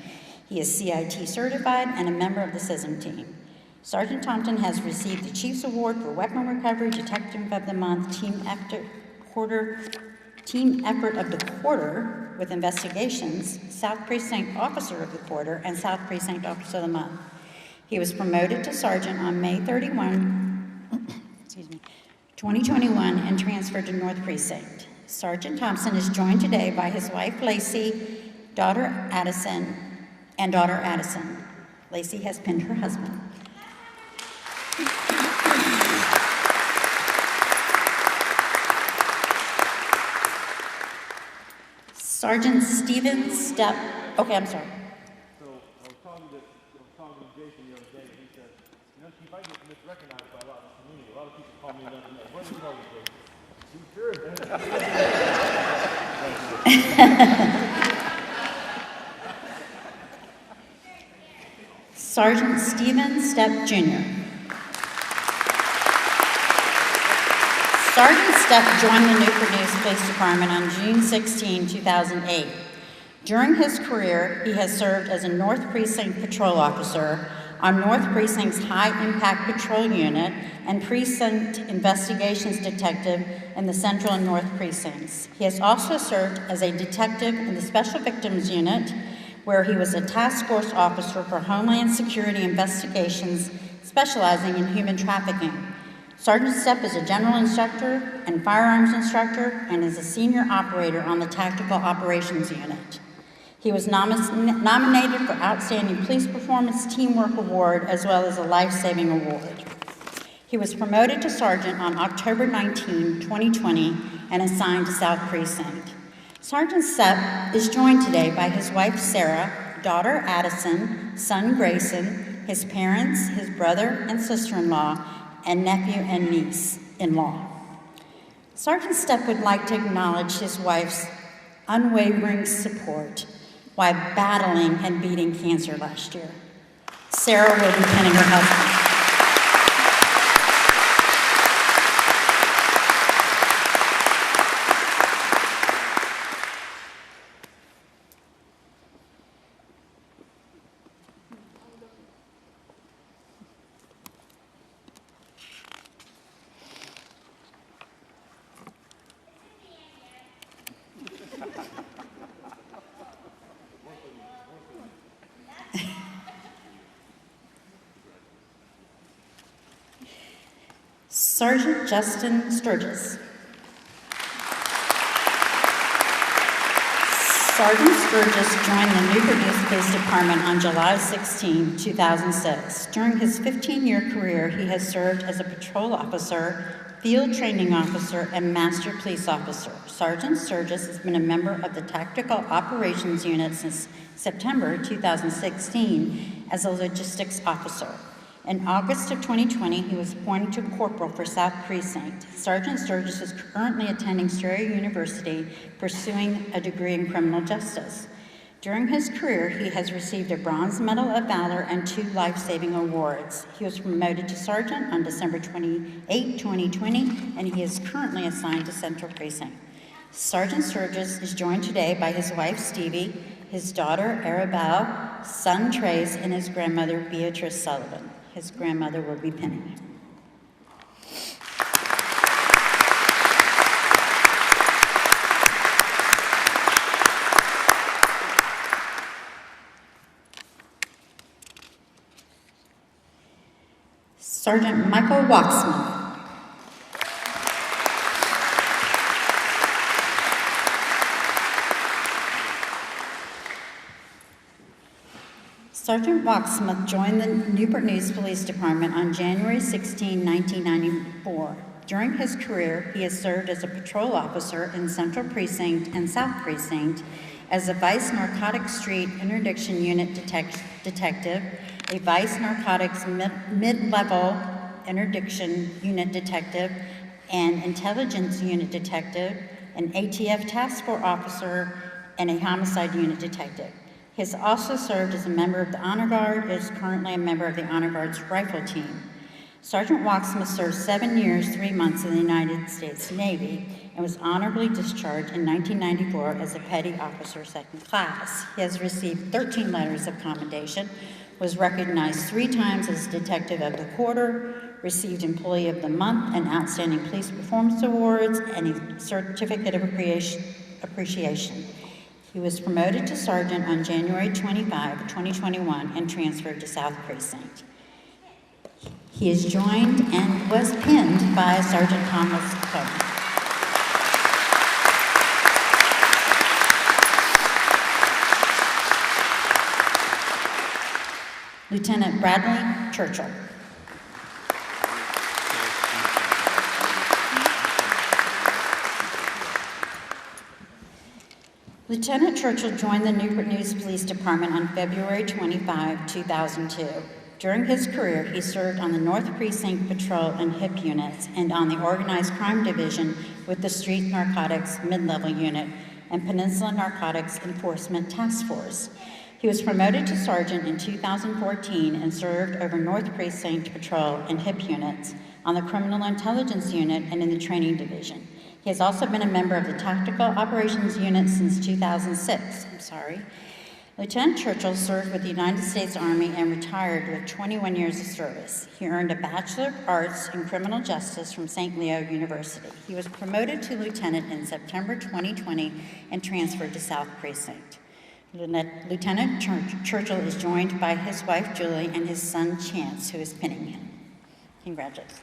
He is CIT certified and a member of the CISM team. Sergeant Thompson has received the Chief's Award for Weapon Recovery, Detective of the Month, Team Effort of the Quarter with Investigations, South Precinct Officer of the Quarter, and South Precinct Officer of the Month. He was promoted to Sergeant on May 31, 2021, and transferred to North Precinct. Sergeant Thompson is joined today by his wife, Lacey, daughter Addison. Lacey has pinned her husband. Sergeant Stephen Stepp. Okay, I'm sorry. So I was talking to Jason the other day, and he said, Chief, I get misrecognized by a lot of the community. A lot of people call me another name. What do you call me, Jason? Sergeant Stephen Stepp, Jr. Sergeant Stepp joined the Newport News Police Department on June 16, 2008. During his career, he has served as a North Precinct Patrol Officer on North Precinct's High Impact Patrol Unit and Precinct Investigations Detective in the Central and North Precincts. He has also served as a detective in the Special Victims Unit, where he was a task force officer for Homeland Security investigations, specializing in human trafficking. Sergeant Stepp is a general instructor and firearms instructor and is a senior operator on the Tactical Operations Unit. He was nominated for Outstanding Police Performance Teamwork Award as well as a Life-Saving Award. He was promoted to sergeant on October 19, 2020, and assigned to South Precinct. Sergeant Stepp is joined today by his wife Sarah, daughter Addison, son Grayson, his parents, his brother and sister-in-law, and nephew and niece-in-law. Sergeant Stepp would like to acknowledge his wife's unwavering support while battling and beating cancer last year. Sarah will be pinning her husband. Sergeant Justin Sturgis. Sergeant Sturgis joined the Newport News Police Department on July 16, 2006. During his 15-year career, he has served as a patrol officer, field training officer, and master police officer. Sergeant Sturgis has been a member of the Tactical Operations Unit since September 2016 as a logistics officer. In August of 2020, he was appointed to corporal for South Precinct. Sergeant Sturgis is currently attending Strayer University, pursuing a degree in criminal justice. During his career, he has received a Bronze Medal of Valor and 2 life-saving awards. He was promoted to sergeant on December 28, 2020, and he is currently assigned to Central Precinct. Sergeant Sturgis is joined today by his wife, Stevie, his daughter, Arabelle, son, Trace, and his grandmother, Beatrice Sullivan. His grandmother will be pinning him. Sergeant Michael Walksmith. Sergeant Walksmith joined the Newport News Police Department on January 16, 1994. During his career, he has served as a patrol officer in Central Precinct and South Precinct, as a Vice Narcotics Street Interdiction Unit Detective, a Vice Narcotics Mid-Level Interdiction Unit Detective, an Intelligence Unit Detective, an ATF Task Force Officer, and a Homicide Unit Detective. He has also served as a member of the Honor Guard and is currently a member of the Honor Guard's rifle team. Sergeant Walksmith served 7 years, 3 months in the United States Navy and was honorably discharged in 1994 as a petty officer 2nd class. He has received 13 letters of commendation, was recognized 3 times as Detective of the Quarter, received Employee of the Month and Outstanding Police Performance Awards, and a Certificate of Appreciation. He was promoted to sergeant on January 25, 2021, and transferred to South Precinct. He is joined and was pinned by Sergeant Thomas Cohen. Lieutenant Bradley Churchill. Lieutenant Churchill joined the Newport News Police Department on February 25, 2002. During his career, he served on the North Precinct Patrol and HIP units and on the Organized Crime Division with the Street Narcotics Mid-Level Unit and Peninsula Narcotics Enforcement Task Force. He was promoted to sergeant in 2014 and served over North Precinct Patrol and HIP units on the Criminal Intelligence Unit and in the Training Division. He has also been a member of the Tactical Operations Unit since 2006. Lieutenant Churchill served with the United States Army and retired with 21 years of service. He earned a Bachelor of Arts in Criminal Justice from St. Leo University. He was promoted to lieutenant in September 2020 and transferred to South Precinct. Lieutenant Churchill is joined by his wife Julie and his son Chance, who is pinning him. Congratulations.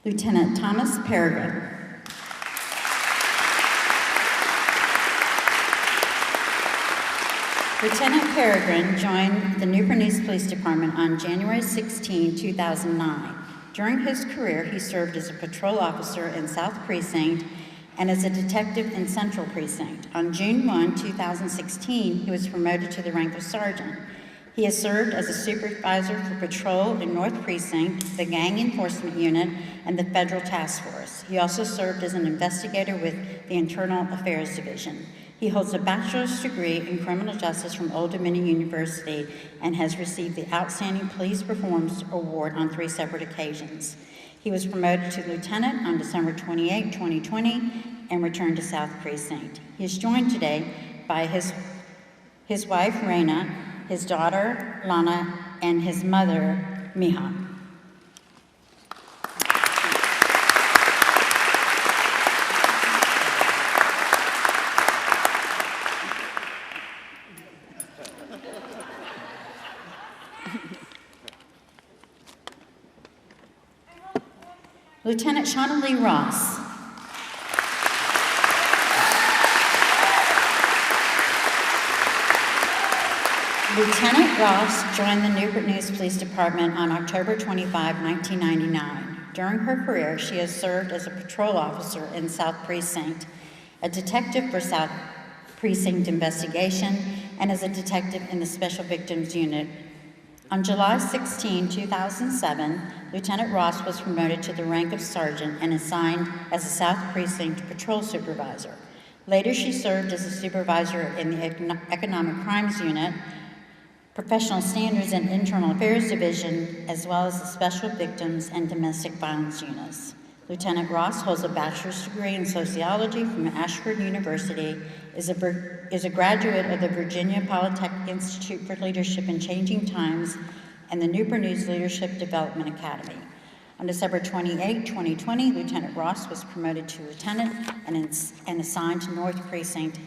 Lieutenant Thomas Peregrine. Lieutenant Peregrine joined the Newport News Police Department on January 16, 2009. During his career, he served as a patrol officer in South Precinct and as a detective in Central Precinct. On June 1, 2016, he was promoted to the rank of sergeant. He has served as a supervisor for patrol in North Precinct, the Gang Enforcement Unit, and the Federal Task Force. He also served as an investigator with the Internal Affairs Division. He holds a bachelor's degree in criminal justice from Old Dominion University and has received the Outstanding Police Performance Award on 3 separate occasions. He was promoted to lieutenant on December 28, 2020, and returned to South Precinct. He is joined today by his wife, Raina, his daughter, Lana, and his mother, Miha. Lieutenant Shawna Lee Ross. Lieutenant Ross joined the Newport News Police Department on October 25, 1999. During her career, she has served as a patrol officer in South Precinct, a detective for South Precinct Investigation, and as a detective in the Special Victims Unit. On July 16, 2007, Lieutenant Ross was promoted to the rank of sergeant and assigned as a South Precinct patrol supervisor. Later, she served as a supervisor in the Economic Crimes Unit, Professional Standards and Internal Affairs Division, as well as the Special Victims and Domestic Violence Units. Lieutenant Ross holds a bachelor's degree in sociology from Ashford University, is a graduate of the Virginia Polytechnic Institute for Leadership in Changing Times and the Newport News Leadership Development Academy. On December 28, 2020, Lieutenant Ross was promoted to lieutenant and assigned to North Precinct,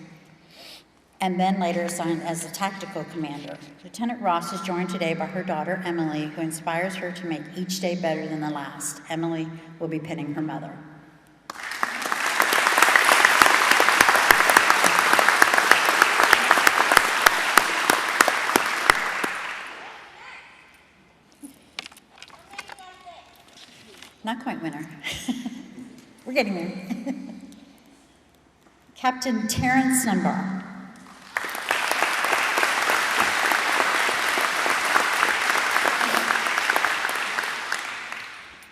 and then later assigned as a tactical commander. Lieutenant Ross is joined today by her daughter, Emily, who inspires her to make each day better than the last. Emily will be pinning her mother. Not quite winner. We're getting there. Captain Terrence Dunbar.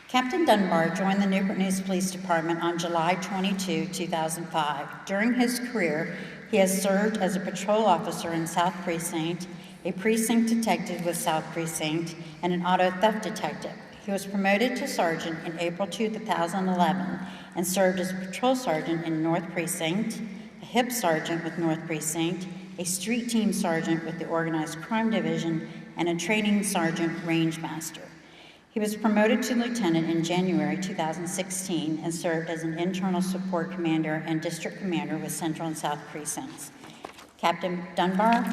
Captain Dunbar joined the Newport News Police Department on July 22, 2005. During his career, he has served as a patrol officer in South Precinct, a precinct detective with South Precinct, and an auto theft detective. He was promoted to sergeant in April 2011 and served as a patrol sergeant in North Precinct, a HIP sergeant with North Precinct, a street team sergeant with the Organized Crime Division, and a training sergeant range master. He was promoted to lieutenant in January 2016 and served as an internal support commander and district commander with Central and South Precincts. Captain Dunbar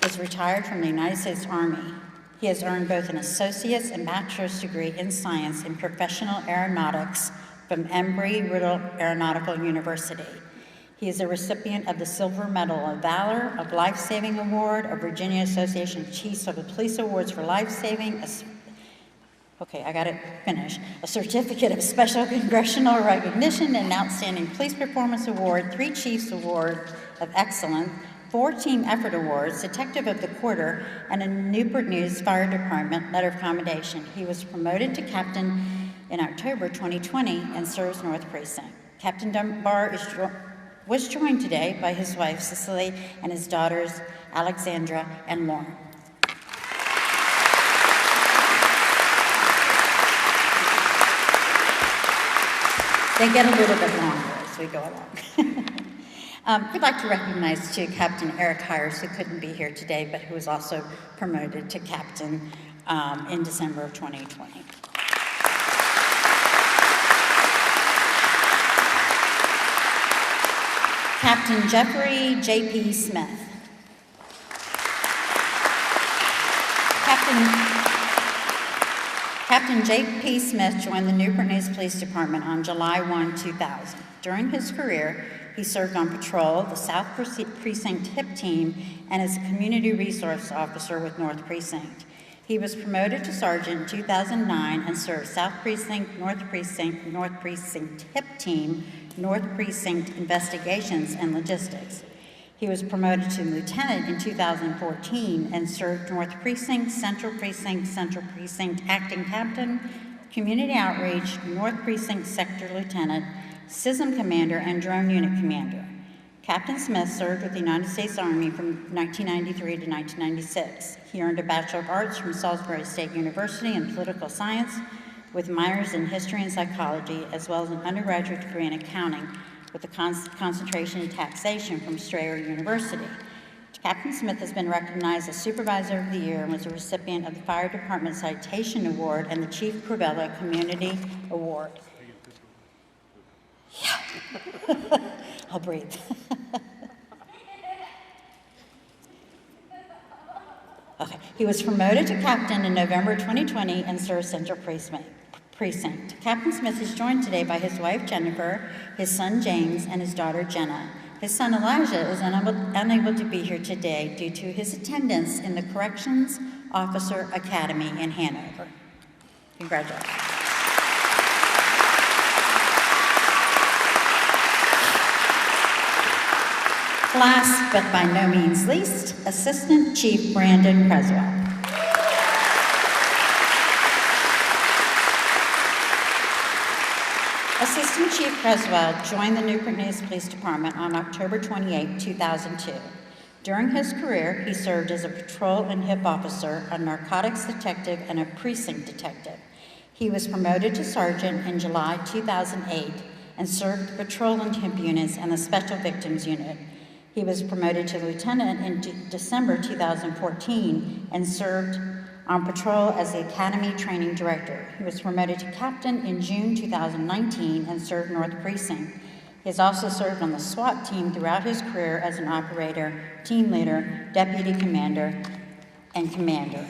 is retired from the United States Army. He has earned both an associate's and bachelor's degree in science in professional aeronautics from Embry-Riddle Aeronautical University. He is a recipient of the Silver Medal of Valor, of Life-Saving Award, of Virginia Association of Chiefs of the Police Awards for Life-Saving, a certificate of special congressional recognition, an outstanding police performance award, 3 Chiefs Award of Excellence, 4 Team Effort Awards, Detective of the Quarter, and a Newport News Fire Department Letter of Commendation. He was promoted to captain in October 2020 and serves North Precinct. Captain Dunbar was joined today by his wife, Cicely, and his daughters, Alexandra and Lauren. They get a little bit longer as we go along. We'd like to recognize too Captain Eric Hires, who couldn't be here today, but who was also promoted to captain in December of 2020. Captain Jeffrey J.P. Smith. Captain J.P. Smith joined the Newport News Police Department on July 1, 2000. During his career, he served on patrol, the South Precinct HIP team, and as a community resource officer with North Precinct. He was promoted to sergeant in 2009 and served South Precinct, North Precinct HIP team, North Precinct investigations and logistics. He was promoted to lieutenant in 2014 and served North Precinct, Central Precinct, acting captain, community outreach, North Precinct sector lieutenant, SISM commander, and drone unit commander. Captain Smith served with the United States Army from 1993 to 1996. He earned a Bachelor of Arts from Salisbury State University in Political Science with minors in History and Psychology, as well as an undergraduate degree in Accounting with a concentration in Taxation from Strayer University. Captain Smith has been recognized as Supervisor of the Year and was a recipient of the Fire Department Citation Award and the Chief Corvella Community Award. Yeah. I'll breathe. Okay. He was promoted to captain in November 2020 and served Central Precinct. Captain Smith is joined today by his wife Jennifer, his son James, and his daughter Jenna. His son Elijah is unable to be here today due to his attendance in the Corrections Officer Academy in Hanover. Congratulations. Last but by no means least, Assistant Chief Brandon Creswell. Assistant Chief Creswell joined the Newport News Police Department on October 28, 2002. During his career, he served as a patrol and HIP officer, a narcotics detective, and a precinct detective. He was promoted to sergeant in July 2008 and served the patrol and HIP units and the Special Victims Unit. He was promoted to lieutenant in December 2014 and served on patrol as the Academy Training Director. He was promoted to captain in June 2019 and served North Precinct. He has also served on the SWAT team throughout his career as an operator, team leader, deputy commander, and commander.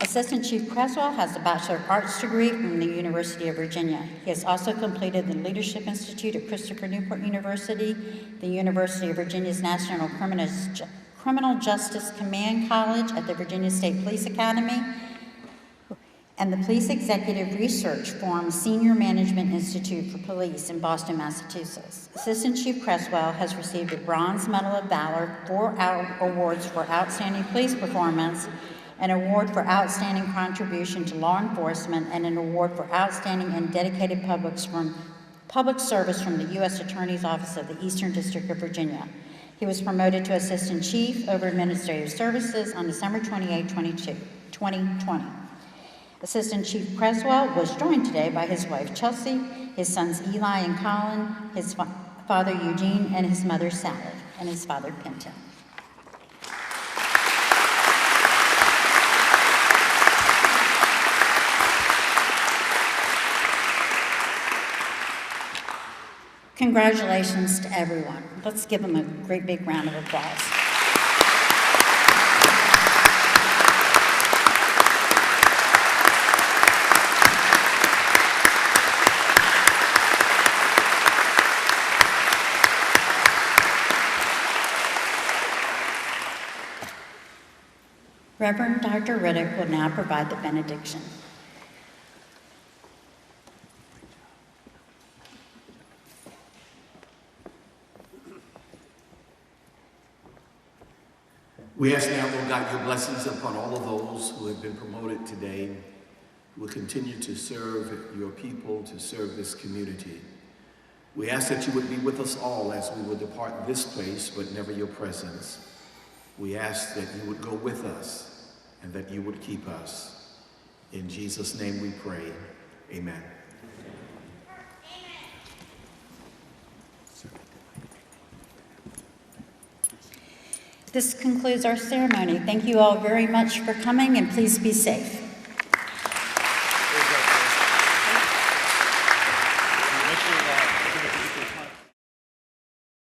Assistant Chief Creswell has a Bachelor of Arts degree from the University of Virginia. He has also completed the Leadership Institute at Christopher Newport University, the University of Virginia's National Criminal Justice Command College at the Virginia State Police Academy, and the Police Executive Research Forum Senior Management Institute for Police in Boston, Massachusetts. Assistant Chief Creswell has received a Bronze Medal of Valor, 4 awards for outstanding police performance, an award for outstanding contribution to law enforcement, and an award for outstanding and dedicated public service from the U.S. Attorney's Office of the Eastern District of Virginia. He was promoted to Assistant Chief over Administrative Services on December 28, 2020. Assistant Chief Creswell was joined today by his wife Chelsea, his sons Eli and Colin, his father Eugene, and his mother Sally, and his father Pinton. Congratulations to everyone. Let's give them a great big round of applause. Reverend Dr. Riddick will now provide the benediction. We ask now, Lord God, your blessings upon all of those who have been promoted today, who will continue to serve your people, to serve this community. We ask that you would be with us all as we will depart this place, but never your presence. We ask that you would go with us and that you would keep us. In Jesus' name we pray. Amen. This concludes our ceremony. Thank you all very much for coming, and please be safe.